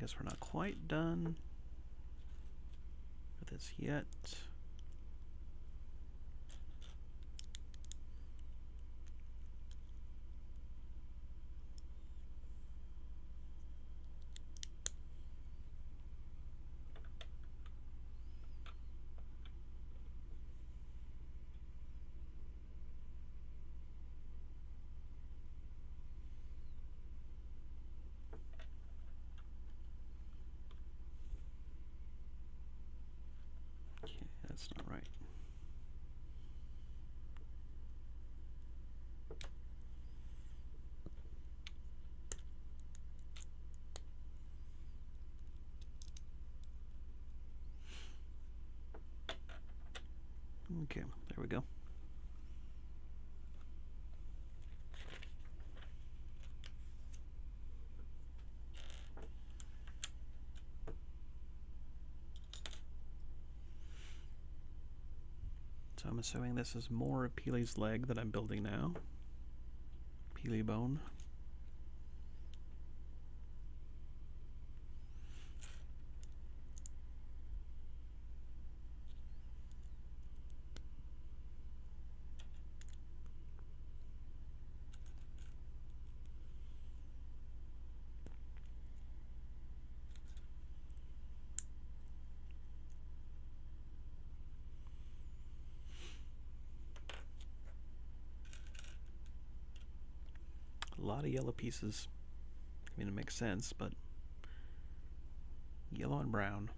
guess we're not quite done with this yet. Okay, that's not right. Okay, there we go. So I'm assuming this is more of Peely's leg that I'm building now. Peely bone. A lot of yellow pieces. I mean, it makes sense, but yellow and brown.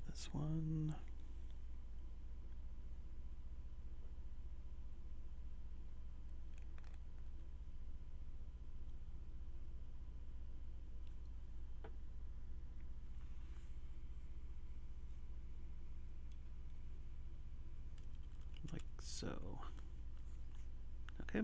This one. Like so. Okay.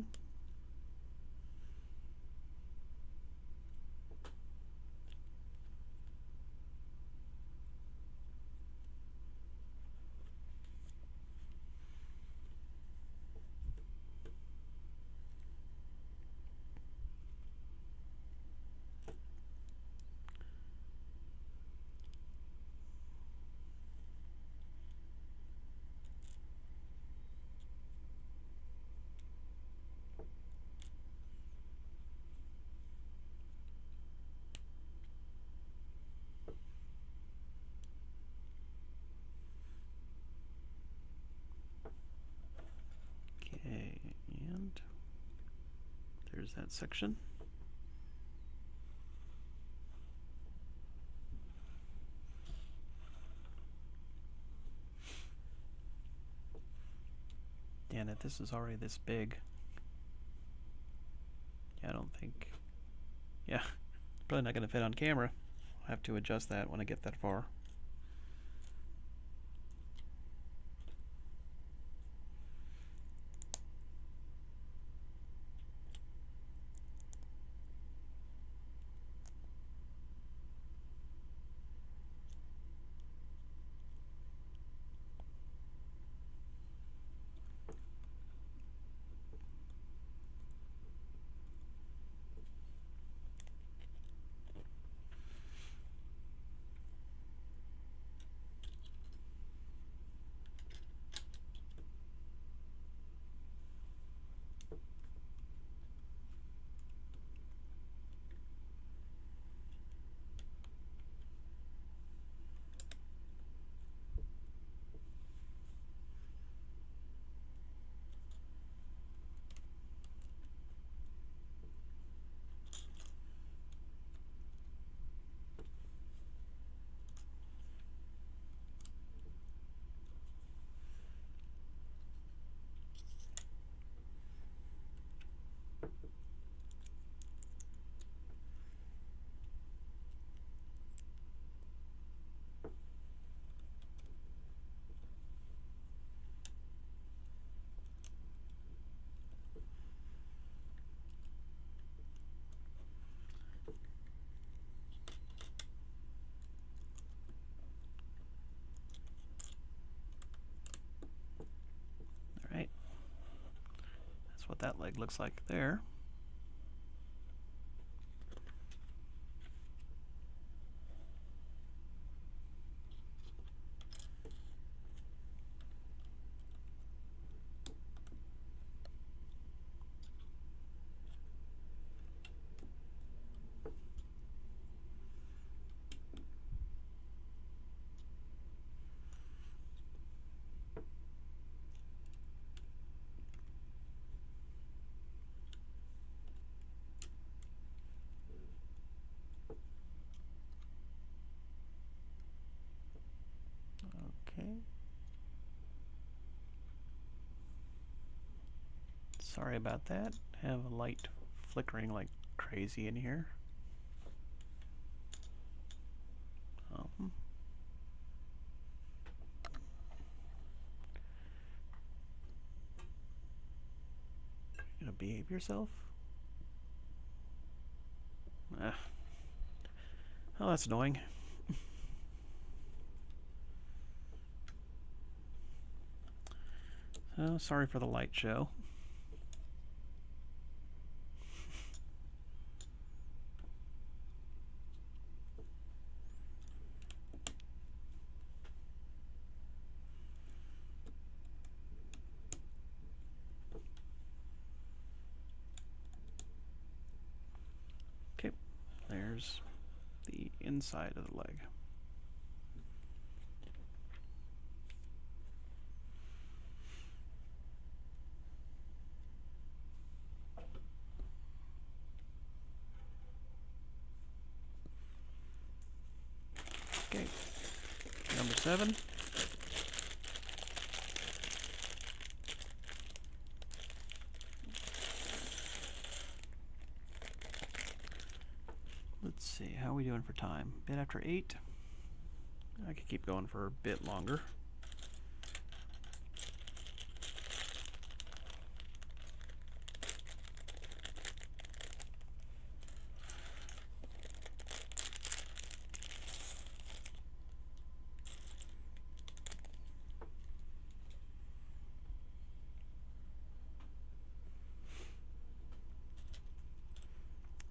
There's that section. Damn it, this is already this big. Yeah, I don't think... Yeah, probably not going to fit on camera. I'll have to adjust that when I get that far. Alright. That's what that leg looks like there. Okay. Sorry about that. Have a light flickering like crazy in here. You gonna behave yourself? Oh, that's annoying. Oh, sorry for the light show. Okay, there's the inside of the leg. Okay, number 7. Let's see, how are we doing for time? Bit after 8. I could keep going for a bit longer.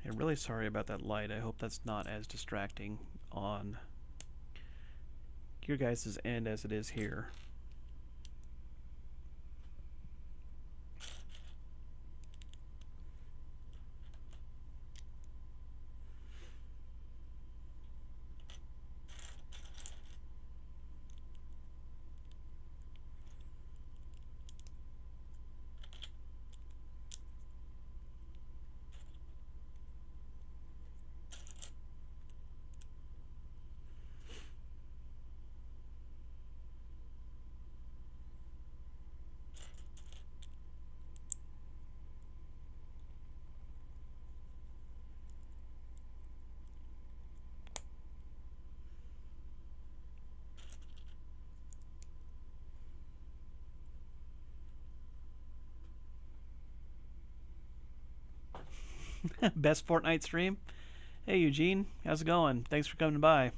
I'm really sorry about that light. I hope that's not as distracting on your guys' end as it is here. Best Fortnite stream? Hey Eugene, how's it going? Thanks for coming by.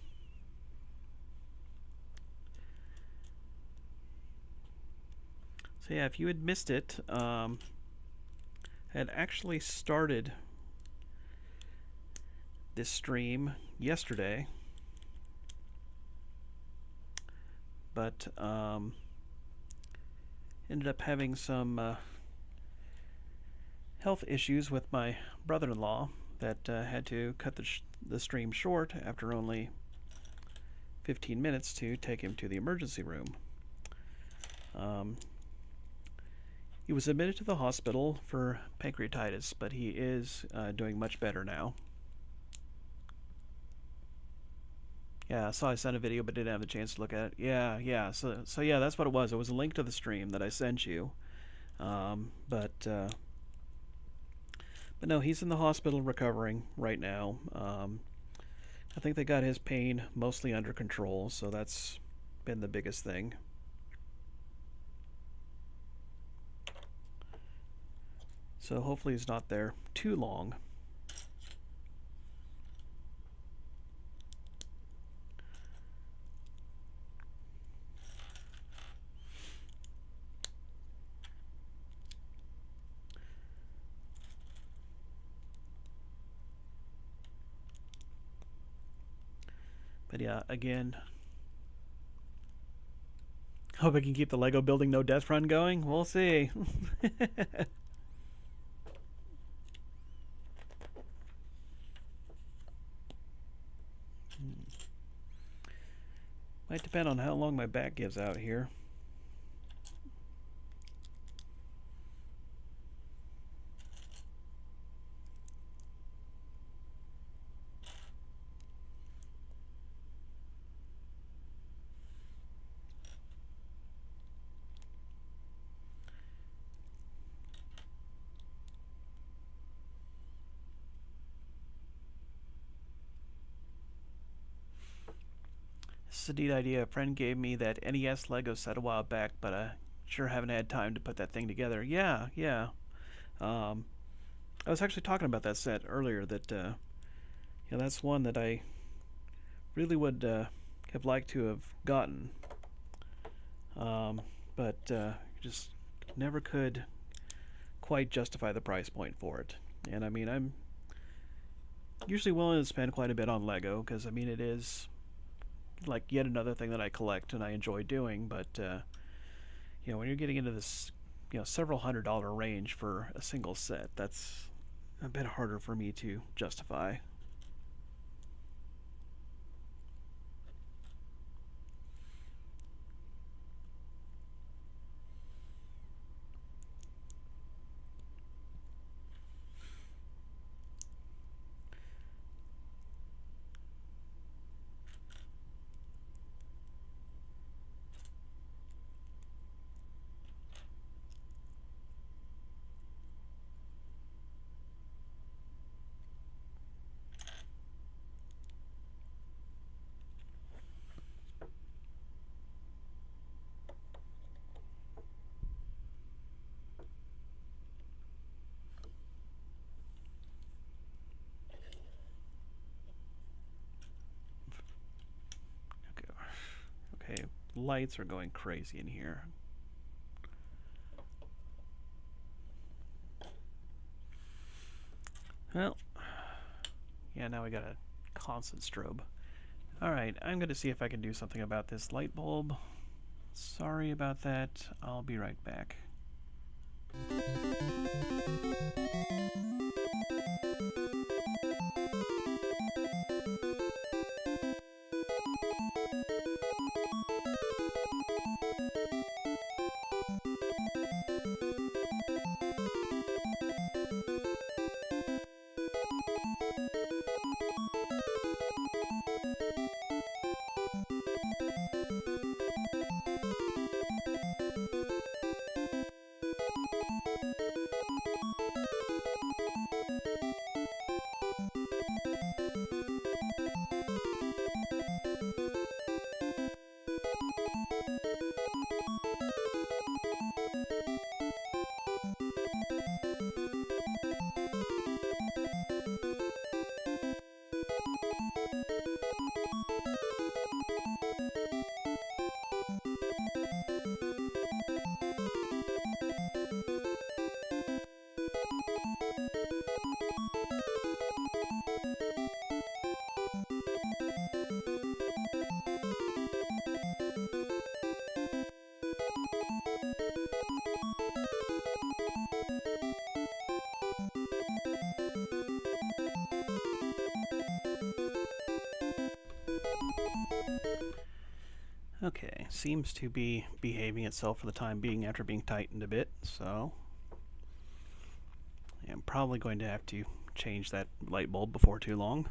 So yeah, if you had missed it, had actually started this stream yesterday, but ended up having some health issues with my brother-in-law that had to cut the stream short after only 15 minutes to take him to the emergency room. He was admitted to the hospital for pancreatitis, but he is doing much better now. Yeah, I saw I sent a video but didn't have the chance to look at it. Yeah. So yeah, that's what it was. It was a link to the stream that I sent you. But no, he's in the hospital recovering right now. I think they got his pain mostly under control, so that's been the biggest thing. So hopefully he's not there too long. But yeah, again, hope I can keep the Lego building no death run going. We'll see. Might depend on how long my back gives out here. This is a neat idea. A friend gave me that NES Lego set a while back, but I sure haven't had time to put that thing together. Yeah. I was actually talking about that set earlier. That that's one that I really would have liked to have gotten, but just never could quite justify the price point for it. And I mean, I'm usually willing to spend quite a bit on Lego because I mean it is like yet another thing that I collect and I enjoy doing, but when you're getting into this several $100 range for a single set, that's a bit harder for me to justify. Okay, lights are going crazy in here. Well, yeah, now we got a constant strobe. Alright, I'm going to see if I can do something about this light bulb. Sorry about that. I'll be right back. seems to be behaving itself for the time being after being tightened a bit, so I'm probably going to have to change that light bulb before too long.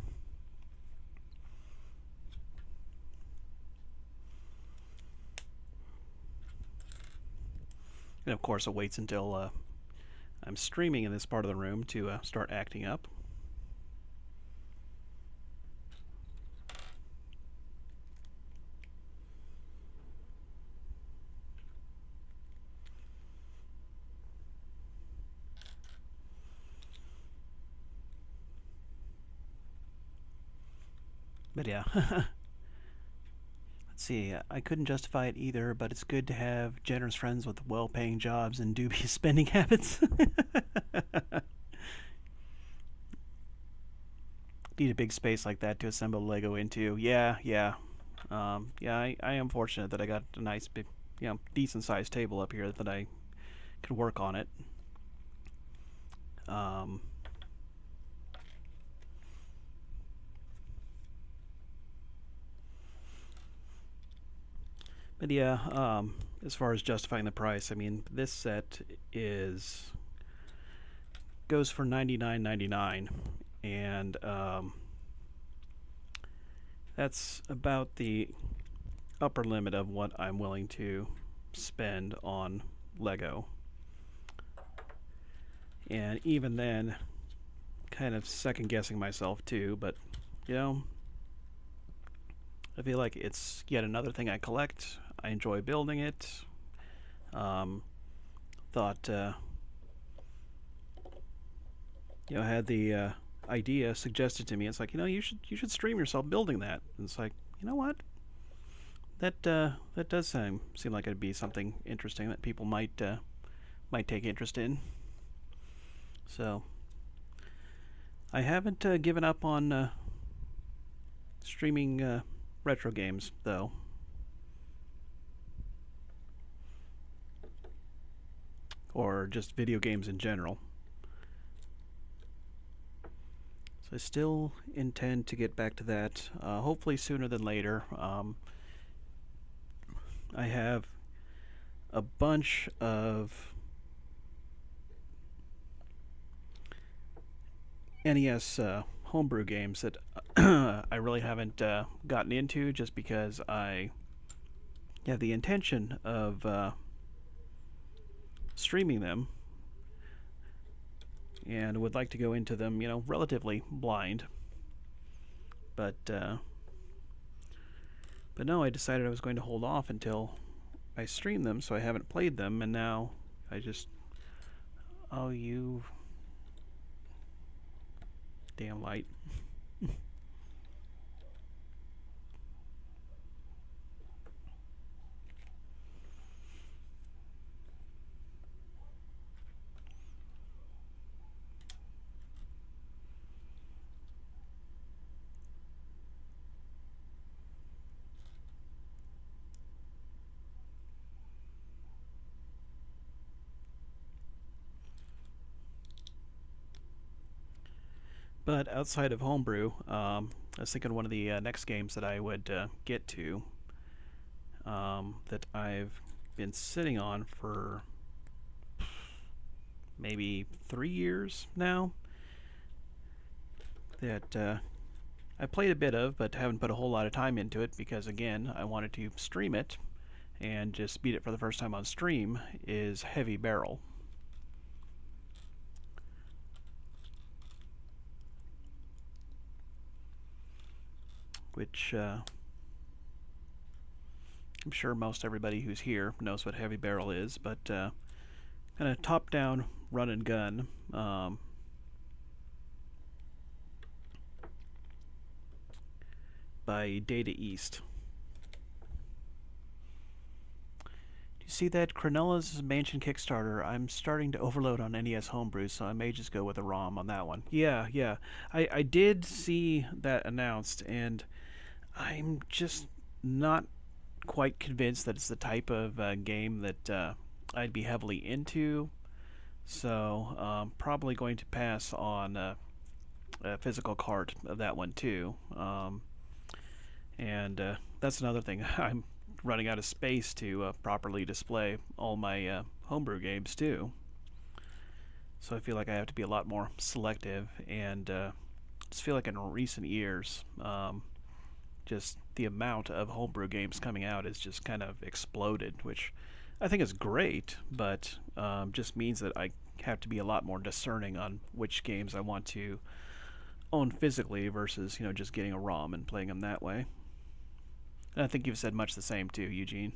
And of course it waits until I'm streaming in this part of the room to start acting up. But yeah, let's see, I couldn't justify it either, but it's good to have generous friends with well-paying jobs and dubious spending habits. Need a big space like that to assemble Lego into. Yeah, yeah. I am fortunate that I got a nice, big, decent-sized table up here that I could work on it. But yeah, as far as justifying the price, I mean, this set goes for $99.99, and that's about the upper limit of what I'm willing to spend on Lego. And even then, kind of second guessing myself too, but I feel like it's yet another thing I collect. I enjoy building it. Thought had the idea suggested to me. It's like, you should stream yourself building that. And it's like, you know what? That does seem like it'd be something interesting that people might take interest in. So I haven't given up on streaming retro games, though. Or just video games in general. So I still intend to get back to that, hopefully sooner than later. I have a bunch of NES homebrew games that I really haven't gotten into, just because I have the intention of streaming them and would like to go into them, relatively blind. But no, I decided I was going to hold off until I stream them, so I haven't played them, and now I just... Oh, you... damn light. But outside of homebrew, I was thinking one of the next games that I would get to, that I've been sitting on for maybe 3 years now, that I played a bit of, but haven't put a whole lot of time into it, because again, I wanted to stream it and just beat it for the first time on stream, is Heavy Barrel. Which I'm sure most everybody who's here knows what Heavy Barrel is, but kind of top-down run and gun. By Data East. Do you see that? Cronulla's Mansion Kickstarter. I'm starting to overload on NES Homebrew, so I may just go with a ROM on that one. Yeah. I did see that announced, and I'm just not quite convinced that it's the type of game that I'd be heavily into. So probably going to pass on a physical cart of that one too. And that's another thing. I'm running out of space to properly display all my homebrew games too. So I feel like I have to be a lot more selective, and just feel like in recent years, just the amount of homebrew games coming out is just kind of exploded, which I think is great, but just means that I have to be a lot more discerning on which games I want to own physically versus just getting a ROM and playing them that way. And I think you've said much the same too, Eugene.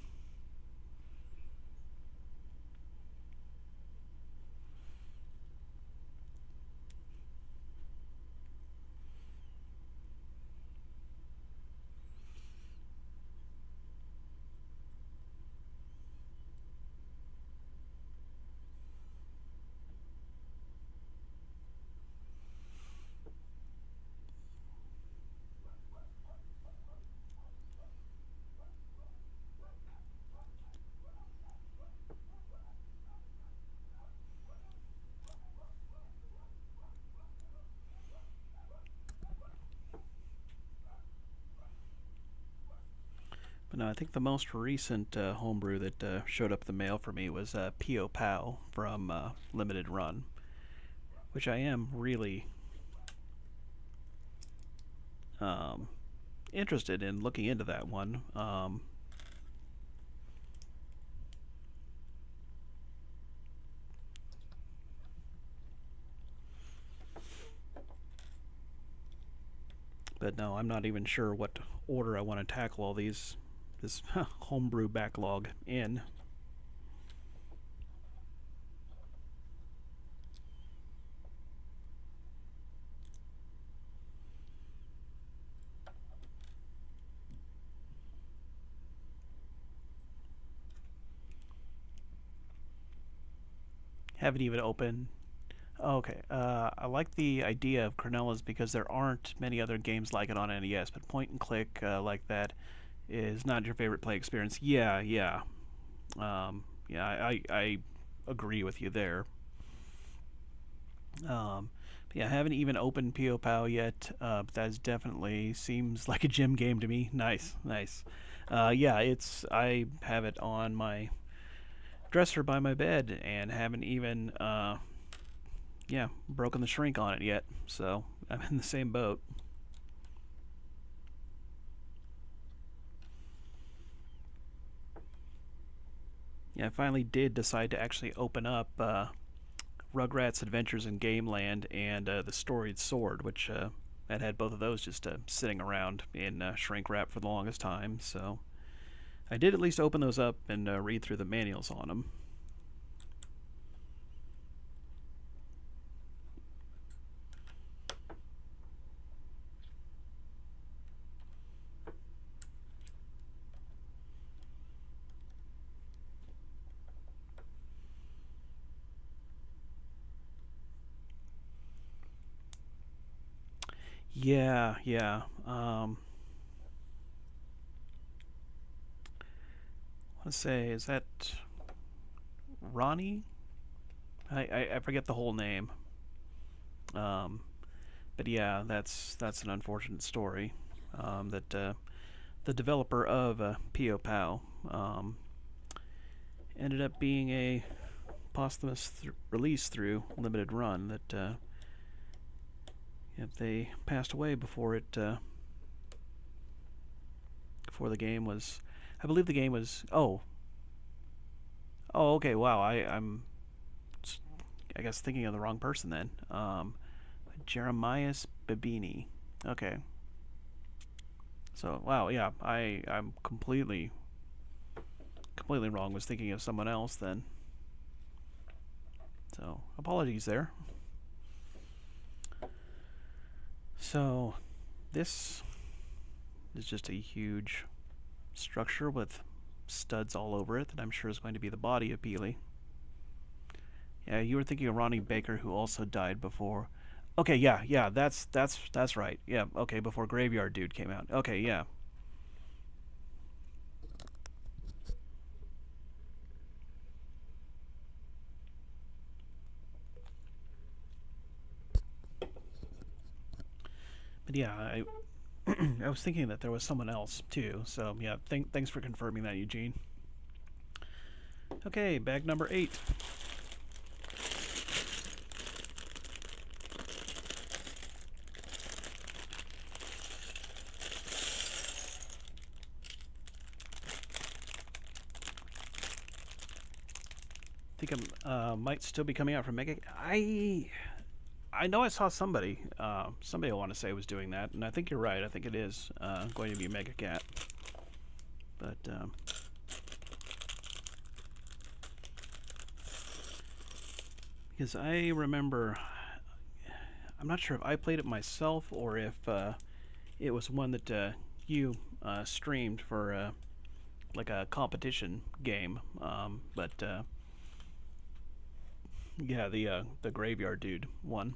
But no, I think the most recent homebrew that showed up in the mail for me was P.O. Pow from Limited Run, which I am really um, interested in looking into that one. But no, I'm not even sure what order I want to tackle all this homebrew backlog in. Haven't even opened. Okay, I like the idea of Cornella's because there aren't many other games like it on NES, but point and click like that is not your favorite play experience. Yeah, yeah. Yeah, I agree with you there. Yeah, I haven't even opened Pio Pao yet. But that definitely seems like a gym game to me. Nice, nice. Yeah, I have it on my dresser by my bed and haven't even yeah, broken the shrink on it yet. So I'm in the same boat. Yeah, I finally did decide to actually open up Rugrats Adventures in Game Land and The Storied Sword, which I'd had both of those just sitting around in shrink wrap for the longest time. So I did at least open those up and read through the manuals on them. Yeah, yeah. Let's say, is that Ronnie? I forget the whole name. Um, but yeah, that's an unfortunate story. That the developer of Pio Pao ended up being a posthumous release through limited run. That if they passed away before the game was, I believe the game was. Oh, okay. Wow, I guess thinking of the wrong person then. Jeremias Babini. Okay. So wow, yeah, I'm completely wrong. Was thinking of someone else then. So apologies there. So this is just a huge structure with studs all over it that I'm sure is going to be the body of Peely. Yeah, you were thinking of Ronnie Baker, who also died before. Okay, yeah, yeah, that's right. Yeah, okay, before Graveyard Dude came out. Okay, yeah. But yeah, I was thinking that there was someone else too. So yeah, thanks for confirming that, Eugene. Okay, bag number 8. I think it might still be coming out from Mega. I know I saw somebody I want to say was doing that, and I think you're right. I think it is going to be Mega Cat, but because I remember, I'm not sure if I played it myself or if it was one that you streamed for like a competition game, but yeah, the graveyard dude won.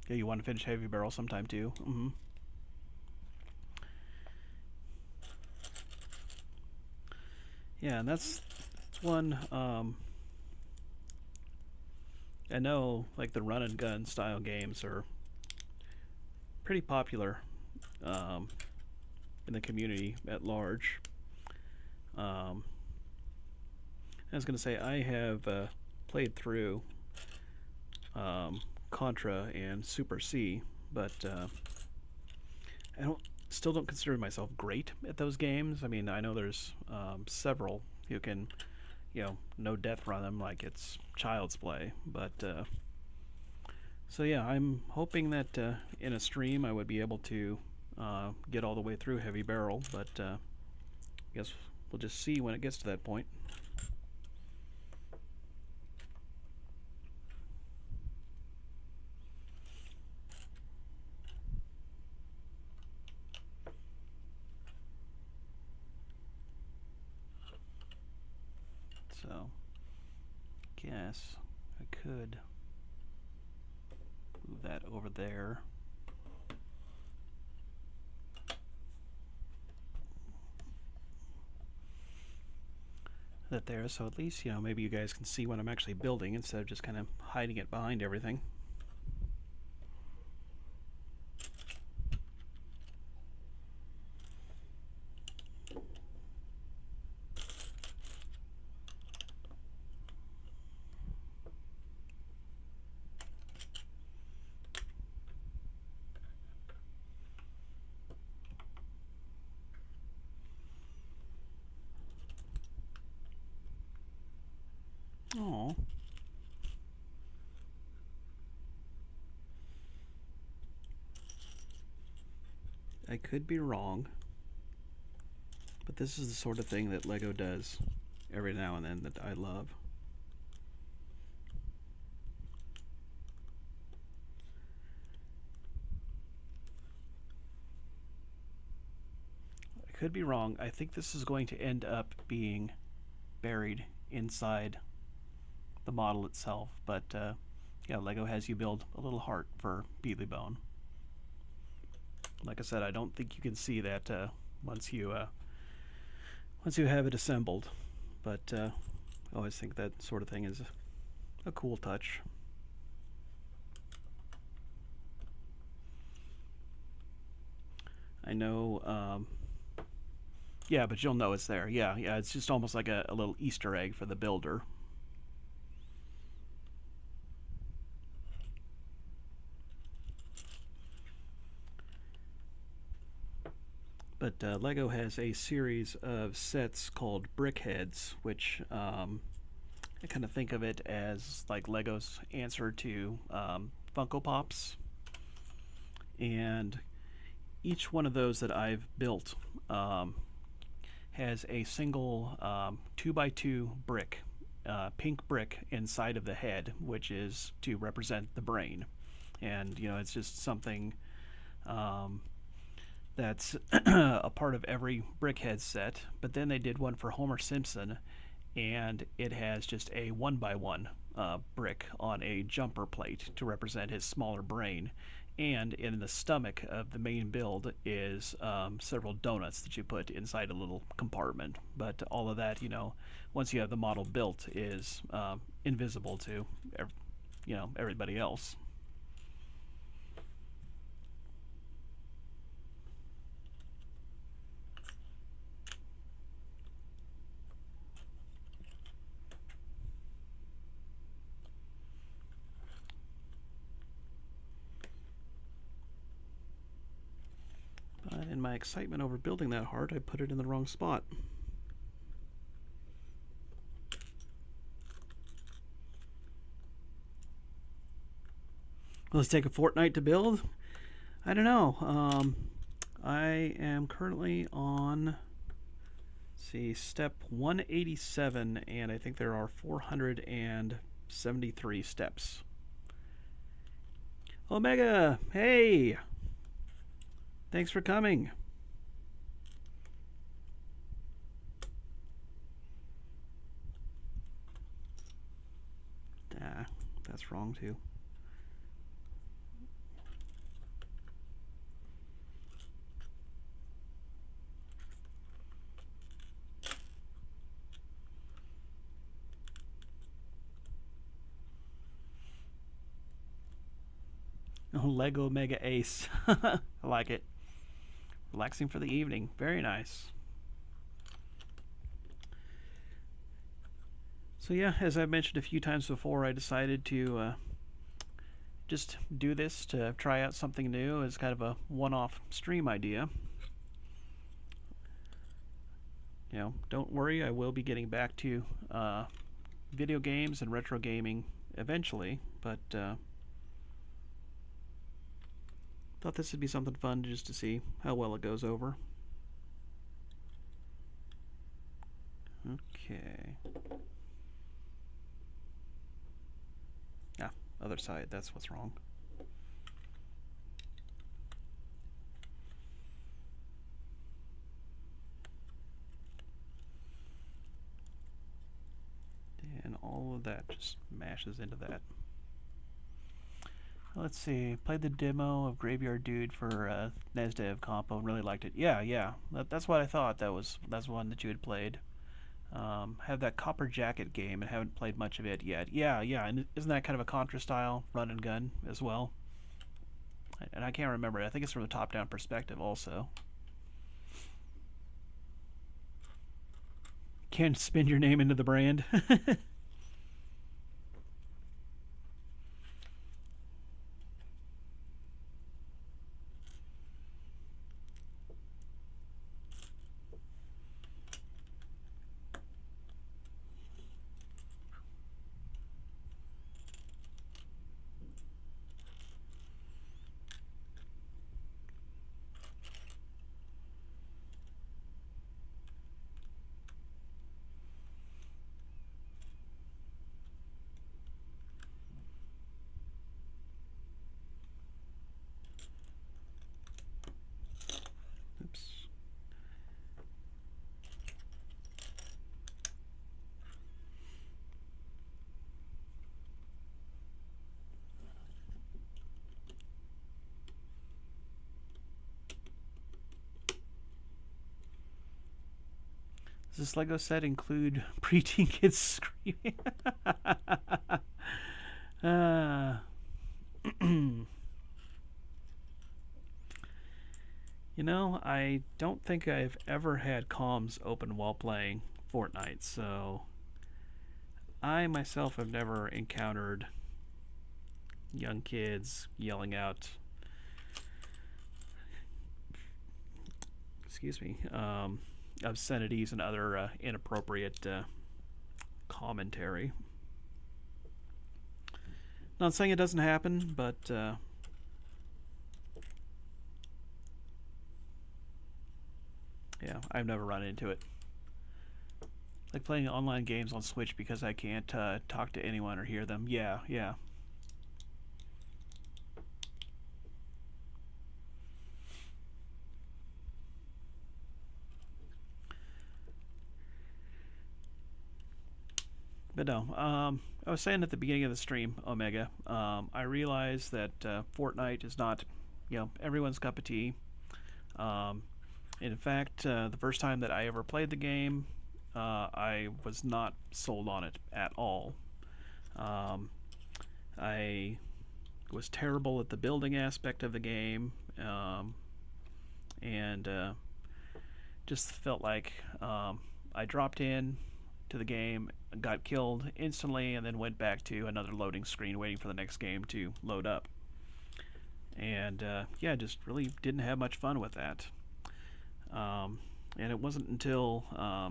Yeah, you want to finish Heavy Barrel sometime too. Yeah, and that's one. I know, like the run and gun style games are pretty popular in the community at large. I was going to say I have played through Contra and Super C, but I still don't consider myself great at those games. I mean, I know there's several who can, no death run them like it's child's play, but so yeah, I'm hoping that in a stream I would be able to get all the way through Heavy Barrel, but I guess we'll just see when it gets to that point. So, guess I could move that over there. That there, so at least, maybe you guys can see what I'm actually building instead of just kind of hiding it behind everything. Oh. I could be wrong, but this is the sort of thing that LEGO does every now and then that I love. I could be wrong. I think this is going to end up being buried inside the model itself, but yeah, LEGO has you build a little heart for Beelybone. Like I said, I don't think you can see that once you have it assembled, but I always think that sort of thing is a cool touch. I know, yeah, but you'll know it's there. Yeah, it's just almost like a little Easter egg for the builder. But LEGO has a series of sets called Brickheads, which I kind of think of it as like LEGO's answer to Funko Pops. And each one of those that I've built has a single 2x2 brick, pink brick inside of the head, which is to represent the brain. And, it's just something that's a part of every Brickhead set. But then they did one for Homer Simpson, and it has just a 1x1 brick on a jumper plate to represent his smaller brain. And in the stomach of the main build is several donuts that you put inside a little compartment. But all of that, once you have the model built, is invisible to everybody else. my excitement over building that heart, I put it in the wrong spot. Let's take a fortnight to build. I don't know. I am currently on, let's see, step 187, and I think there are 473 steps. Omega, hey! Thanks for coming. Ah, that's wrong too. Oh, Lego Mega Ace. I like it. Relaxing for the evening. Very nice. So yeah, as I've mentioned a few times before, I decided to just do this to try out something new as kind of a one-off stream idea. You know, don't worry, I will be getting back to video games and retro gaming eventually, but thought this would be something fun just to see how well it goes over. Okay. Ah, other side, that's what's wrong. And all of that just mashes into that. Let's see. Played the demo of Graveyard Dude for NESDev Compo and really liked it. Yeah. That's what I thought. That's one that you had played. Have that Copper Jacket game and haven't played much of it yet. Yeah. And isn't that kind of a Contra style run and gun as well? And I can't remember. I think it's from the top-down perspective also. Can't spin your name into the brand. Does this Lego set include preteen kids screaming? You know, I don't think I've ever had comms open while playing Fortnite, so I myself have never encountered young kids yelling out, excuse me, obscenities and other inappropriate commentary. Not saying it doesn't happen, but yeah, I've never run into it. Like playing online games on Switch because I can't talk to anyone or hear them. Yeah. But no, I was saying at the beginning of the stream, Omega, I realize that Fortnite is not, everyone's cup of tea. In fact, the first time that I ever played the game, I was not sold on it at all. I was terrible at the building aspect of the game, and just felt like I dropped in to the game, got killed instantly, and then went back to another loading screen waiting for the next game to load up. And yeah, just really didn't have much fun with that. And it wasn't until a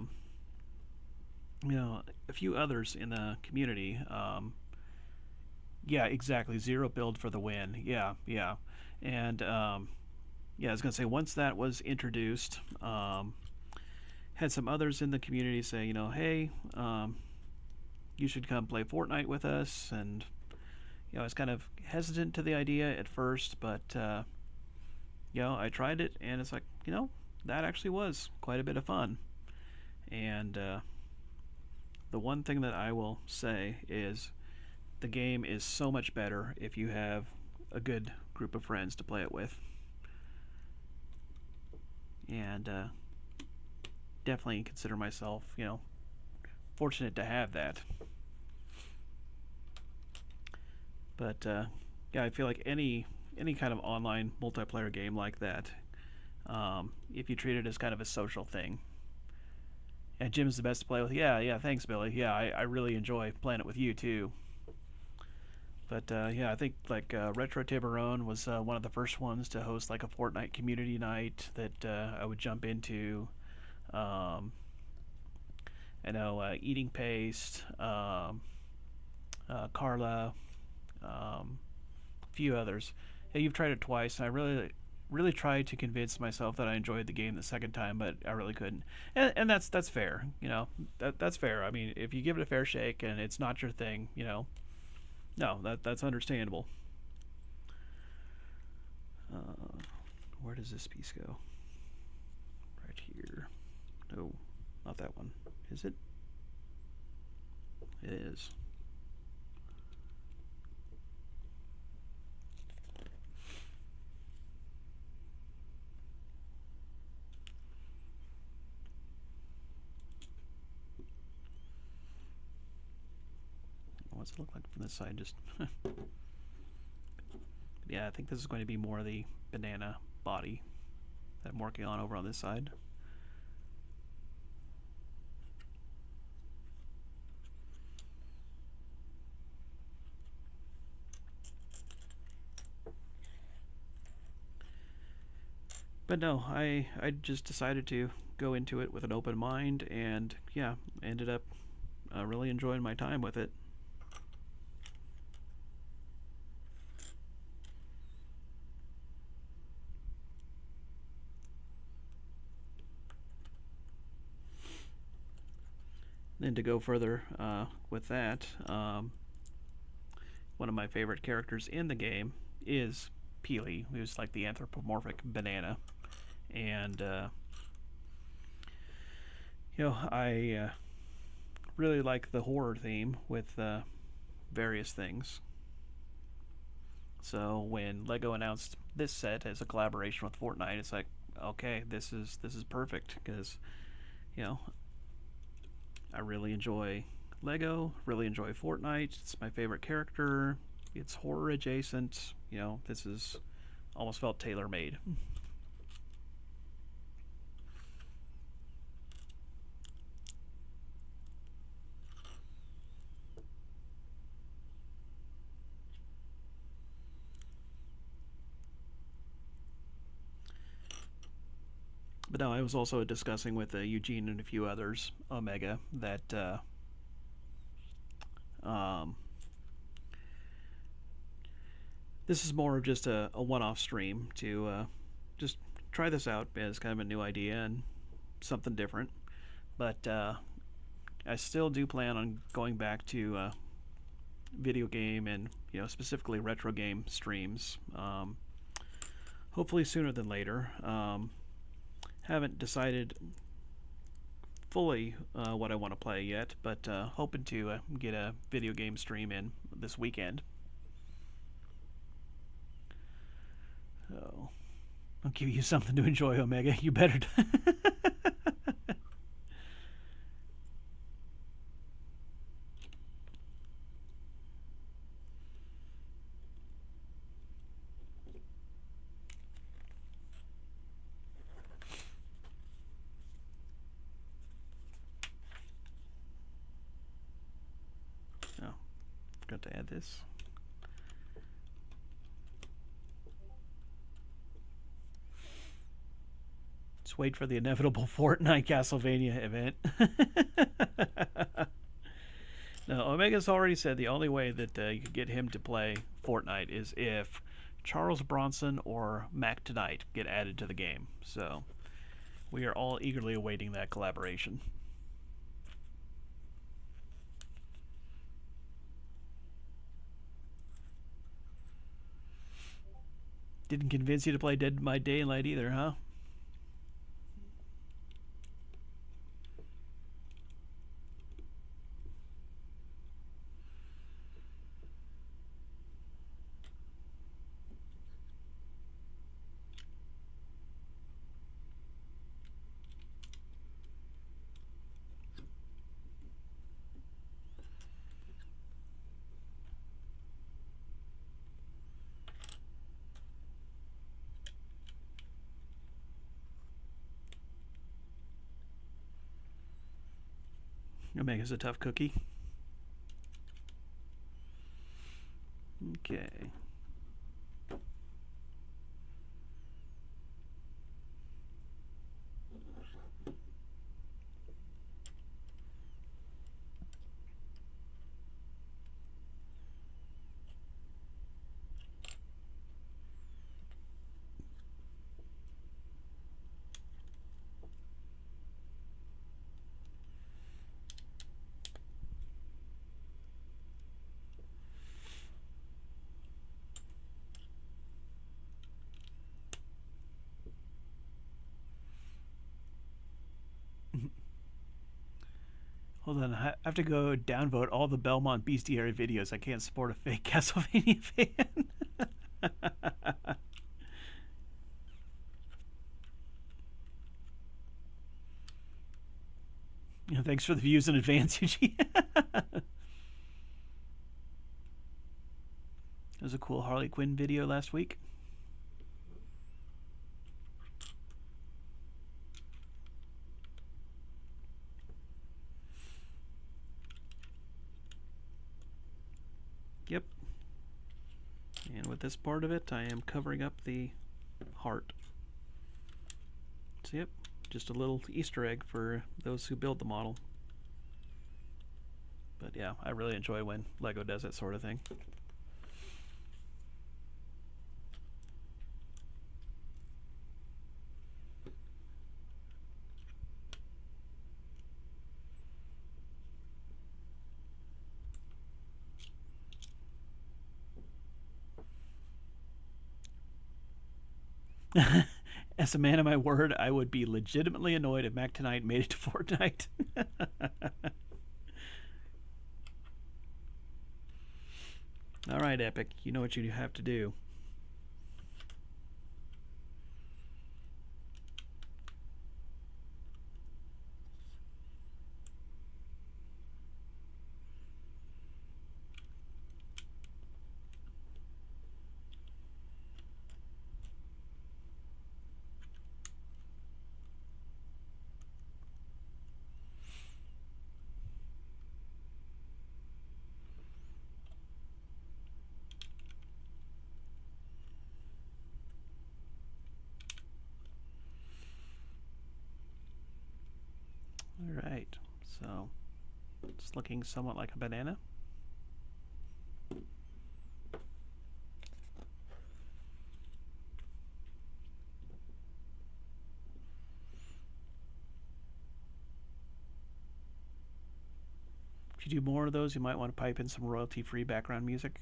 few others in the community. Yeah, exactly. Zero build for the win. Yeah, yeah. And yeah, I was gonna say once that was introduced, had some others in the community say, hey, you should come play Fortnite with us. And I was kind of hesitant to the idea at first, but I tried it, and it's like, that actually was quite a bit of fun. And the one thing that I will say is the game is so much better if you have a good group of friends to play it with. And definitely consider myself, fortunate to have that. But yeah, I feel like any kind of online multiplayer game like that, if you treat it as kind of a social thing. And Jim's the best to play with. Yeah, thanks, Billy. Yeah, I really enjoy playing it with you too. But yeah, I think like Retro Tiburon was one of the first ones to host like a Fortnite community night that I would jump into. I know Eating Paste, Carla, a few others. Yeah, you've tried it twice, and I really tried to convince myself that I enjoyed the game the second time, but I really couldn't. And that's fair, that's fair. I mean, if you give it a fair shake and it's not your thing, no, that's understandable. Where does this piece go? Right here. No, not that one. Is it? It is. What's it look like from this side? Just yeah, I think this is going to be more the banana body that I'm working on over on this side. But no, I just decided to go into it with an open mind, and yeah, ended up really enjoying my time with it. Then to go further with that, one of my favorite characters in the game is Peely, who's like the anthropomorphic banana. And I really like the horror theme with various things. So when Lego announced this set as a collaboration with Fortnite, it's like, okay, this is perfect, because I really enjoy Lego, really enjoy Fortnite. It's my favorite character. It's horror adjacent. This is almost felt tailor made. But no, I was also discussing with Eugene and a few others, Omega, that this is more of just a one-off stream to just try this out as kind of a new idea and something different. But I still do plan on going back to video game and specifically retro game streams. Hopefully sooner than later. Haven't decided fully what I want to play yet, but hoping to get a video game stream in this weekend. So I'll give you something to enjoy, Omega. You better. Oh, forgot to add this. wait for the inevitable Fortnite Castlevania event. Now, Omega's already said the only way that you could get him to play Fortnite is if Charles Bronson or Mac Tonight get added to the game. So we are all eagerly awaiting that collaboration. Didn't convince you to play Dead by Daylight either, huh? Omega's a tough cookie. Okay. Hold on, I have to go downvote all the Belmont Bestiary videos. I can't support a fake Castlevania fan. Thanks for the views in advance, Eugene. There was a cool Harley Quinn video last week. Yep. And with this part of it, I am covering up the heart. So yep, just a little Easter egg for those who build the model. But yeah, I really enjoy when LEGO does that sort of thing. As a man of my word, I would be legitimately annoyed if Mac Tonight made it to Fortnite. All right, Epic, you know what you have to do. All right, so it's looking somewhat like a banana. If you do more of those, you might want to pipe in some royalty-free background music.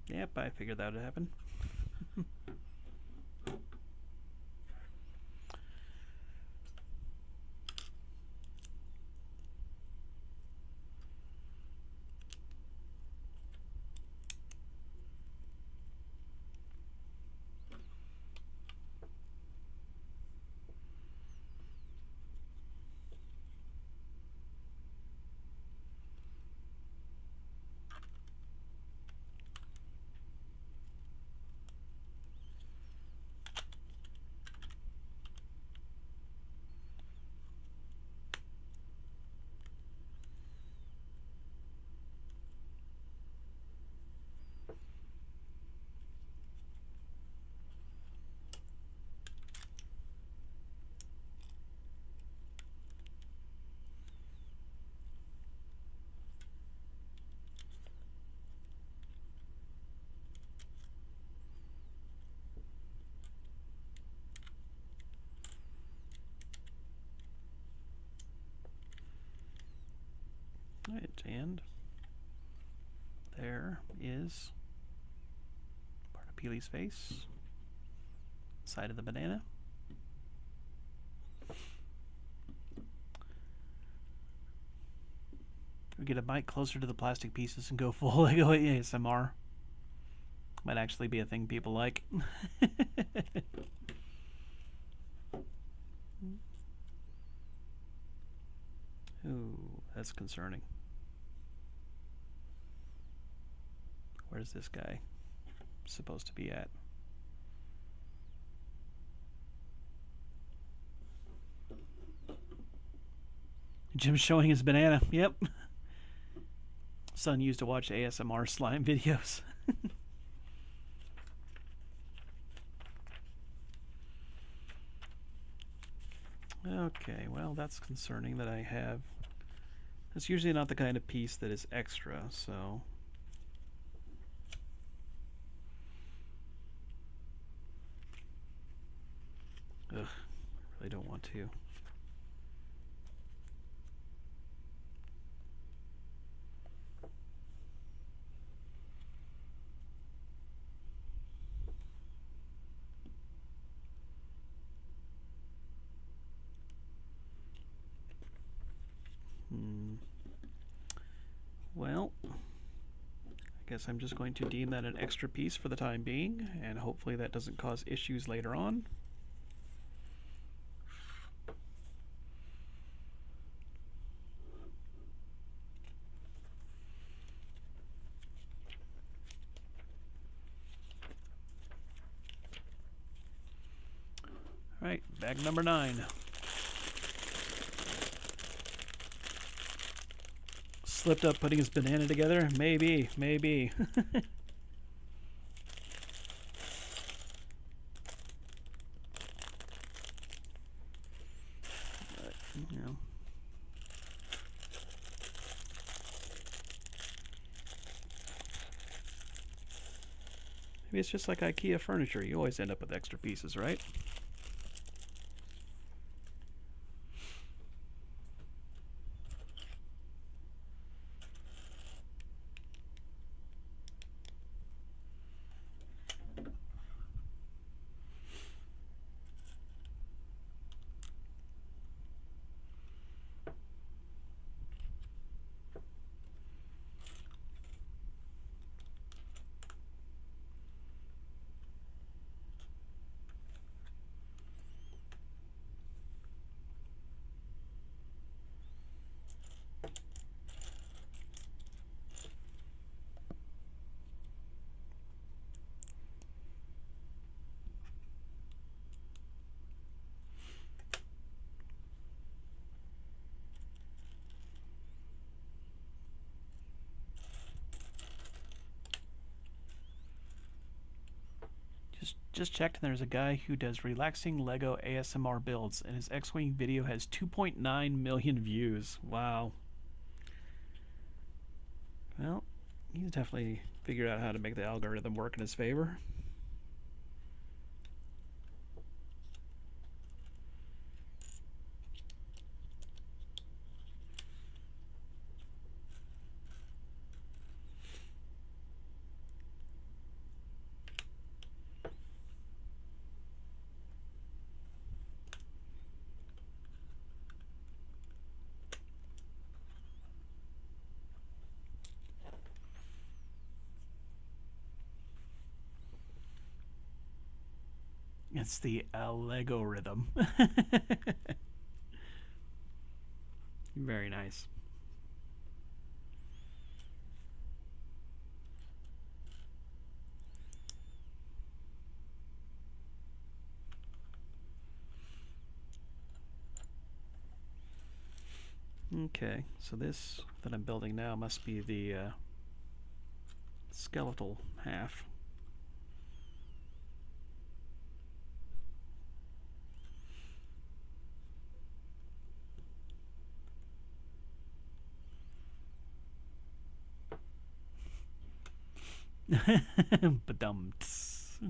Yep, I figured that would happen. Right, and there is part of Peely's face, side of the banana. We get a mic closer to the plastic pieces and go full Lego ASMR. Might actually be a thing people like. Ooh, that's concerning. Where's this guy supposed to be at? Jim's showing his banana. Yep. Son used to watch ASMR slime videos. Okay, well, that's concerning that I have. It's usually not the kind of piece that is extra, so. Ugh, I really don't want to. Well, I guess I'm just going to deem that an extra piece for the time being, and hopefully that doesn't cause issues later on. All right, bag number 9. Slipped up putting his banana together? Maybe, maybe. But, you know. Maybe it's just like IKEA furniture. You always end up with extra pieces, right? Just checked, and there's a guy who does relaxing Lego ASMR builds, and his X-Wing video has 2.9 million views. Wow. Well, he's definitely figured out how to make the algorithm work in his favor. It's the Lego rhythm. Very nice. Okay, so this that I'm building now must be the skeletal half. Ba-dum-ts.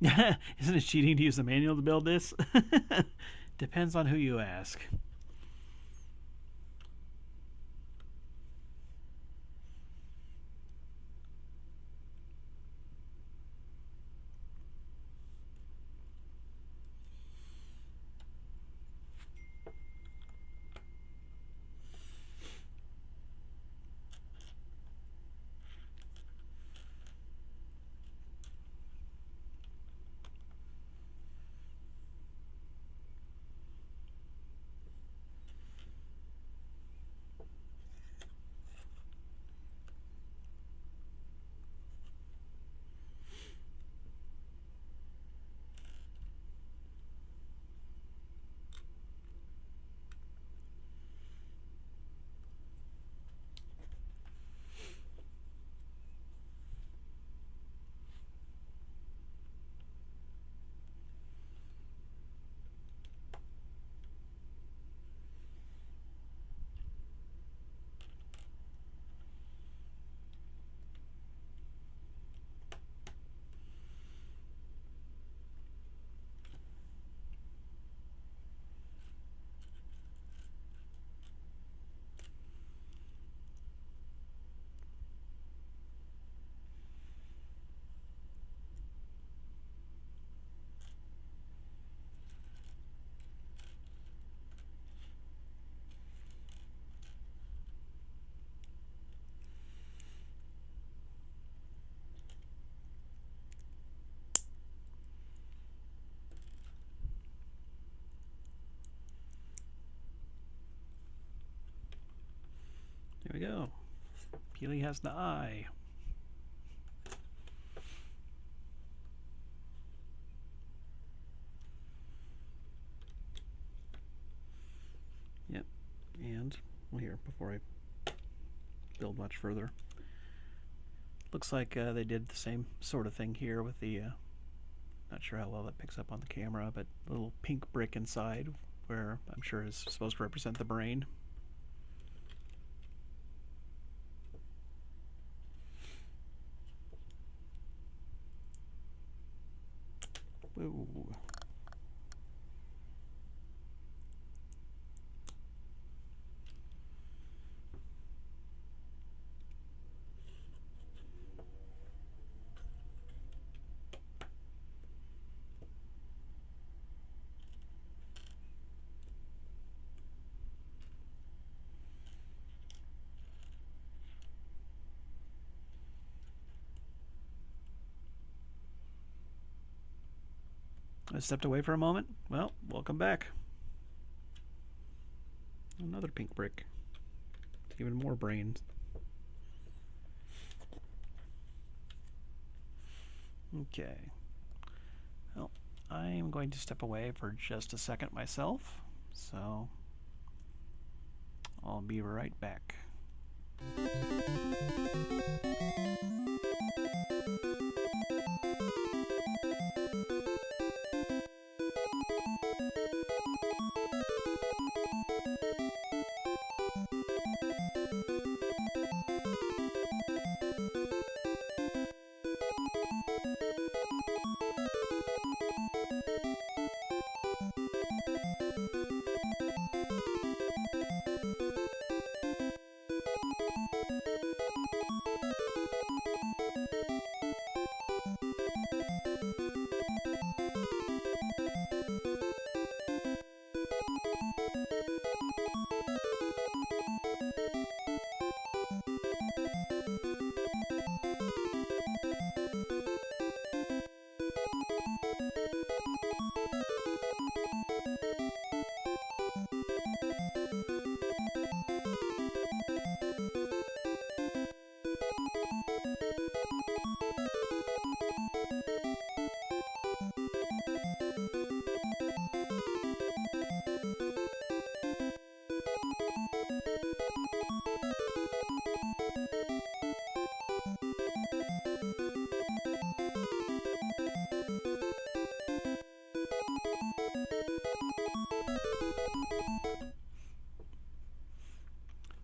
Isn't it cheating to use the manual to build this? Depends on who you ask. There we go. Peely has the eye. Yep. And, well, here, before I build much further, looks like they did the same sort of thing here with the, not sure how well that picks up on the camera, but a little pink brick inside where I'm sure is supposed to represent the brain. Whoa. I stepped away for a moment. Well, welcome back. Another pink brick. Even more brains. Okay. Well, I'm going to step away for just a second myself, so I'll be right back.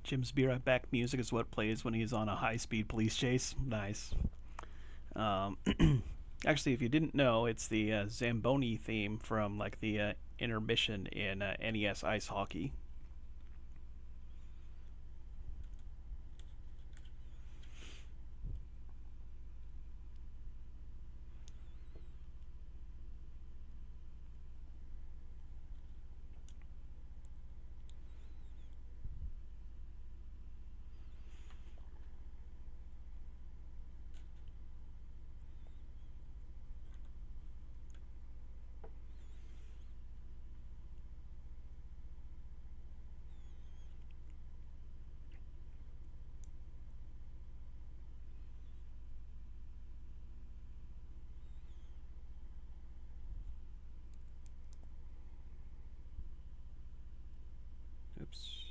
Jim's Be Right Back music is what plays when he's on a high-speed police chase. Nice. Actually, if you didn't know, it's the Zamboni theme from like the intermission in NES Ice Hockey. Oops.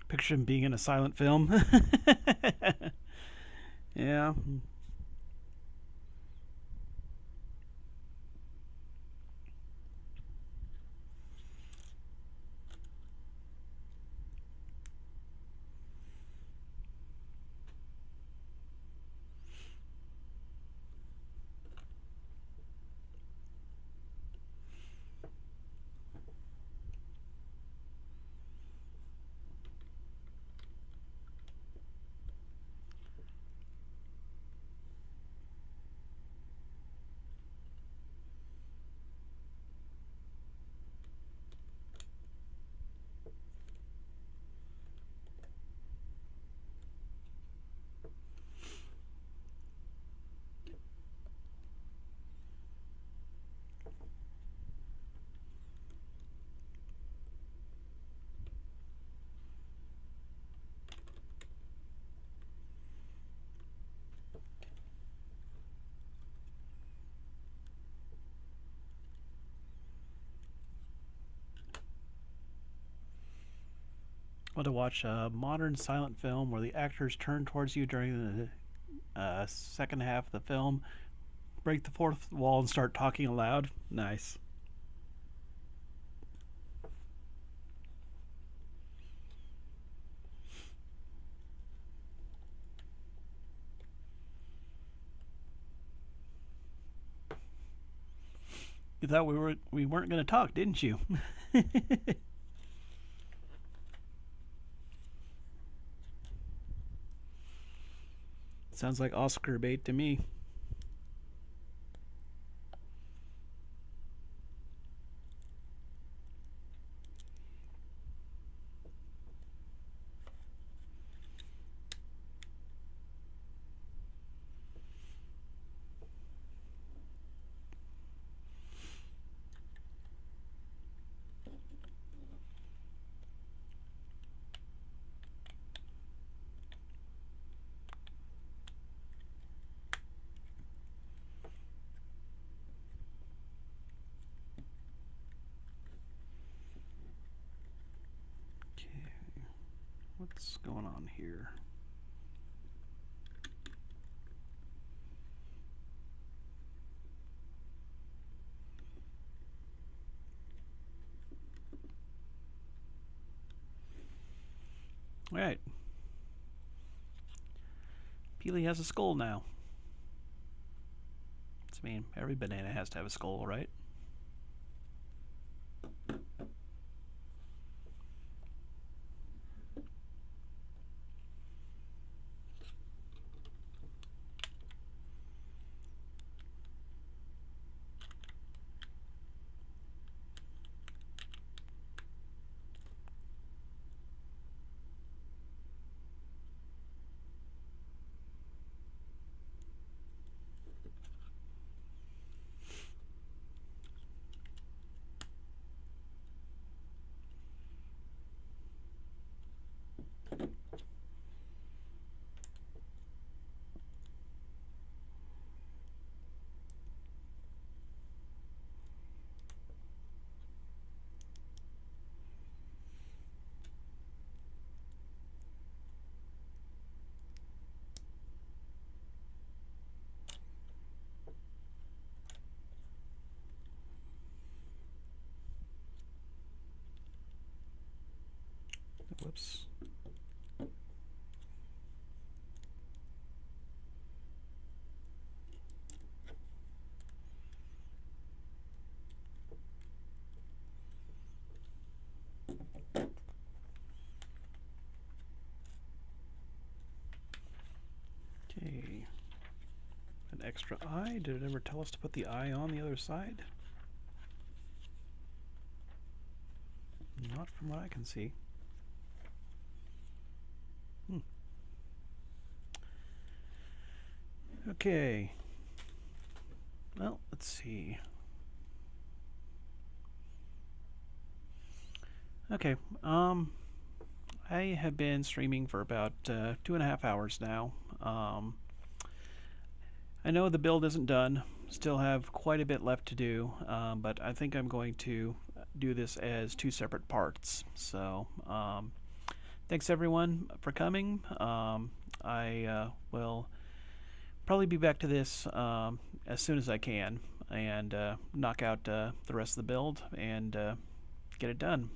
Picture him being in a silent film. Yeah. Well, to watch a modern silent film where the actors turn towards you during the second half of the film, break the fourth wall, and start talking aloud. Nice. You thought we weren't going to talk, didn't you? Sounds like Oscar bait to me. Okay, what's going on here? All right. Peely has a skull now. I mean, every banana has to have a skull, right? Whoops. Okay. An extra eye? Did it ever tell us to put the eye on the other side? Not from what I can see. Okay. Well, let's see. Okay. I have been streaming for about 2.5 hours now. I know the build isn't done. Still have quite a bit left to do, but I think I'm going to do this as 2 separate parts. So, thanks everyone for coming. I will probably be back to this as soon as I can and knock out the rest of the build and get it done.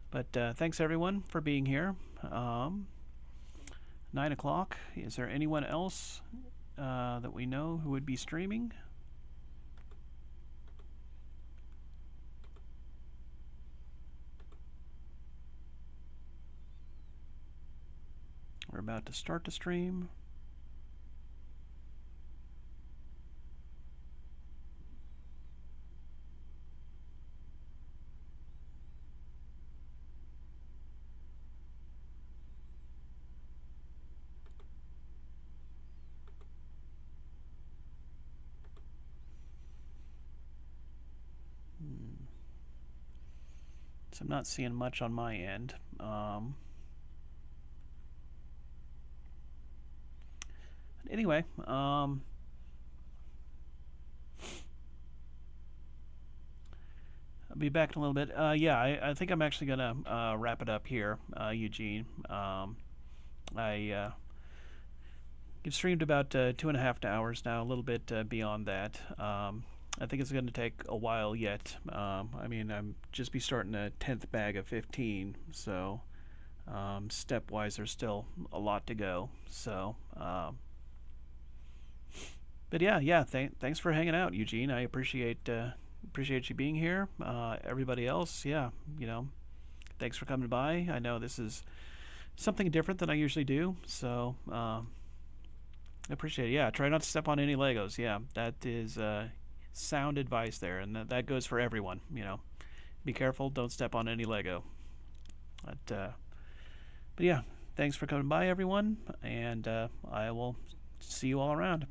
But thanks everyone for being here. 9 o'clock. Is there anyone else that we know who would be streaming? We're about to start the stream. So I'm not seeing much on my end. Anyway, I'll be back in a little bit. Yeah, I think I'm actually going to wrap it up here, Eugene. I've streamed about 2.5 hours now, a little bit beyond that. I think it's going to take a while yet. I mean, I'm just be starting a 10th bag of 15, so stepwise there's still a lot to go. So, but yeah, thanks for hanging out, Eugene. I appreciate you being here. Everybody else, yeah, thanks for coming by. I know this is something different than I usually do, so I appreciate it. Yeah, try not to step on any Legos. Yeah, that is sound advice there, and that goes for everyone. Be careful, don't step on any Lego. But yeah, thanks for coming by, everyone, and I will see you all around.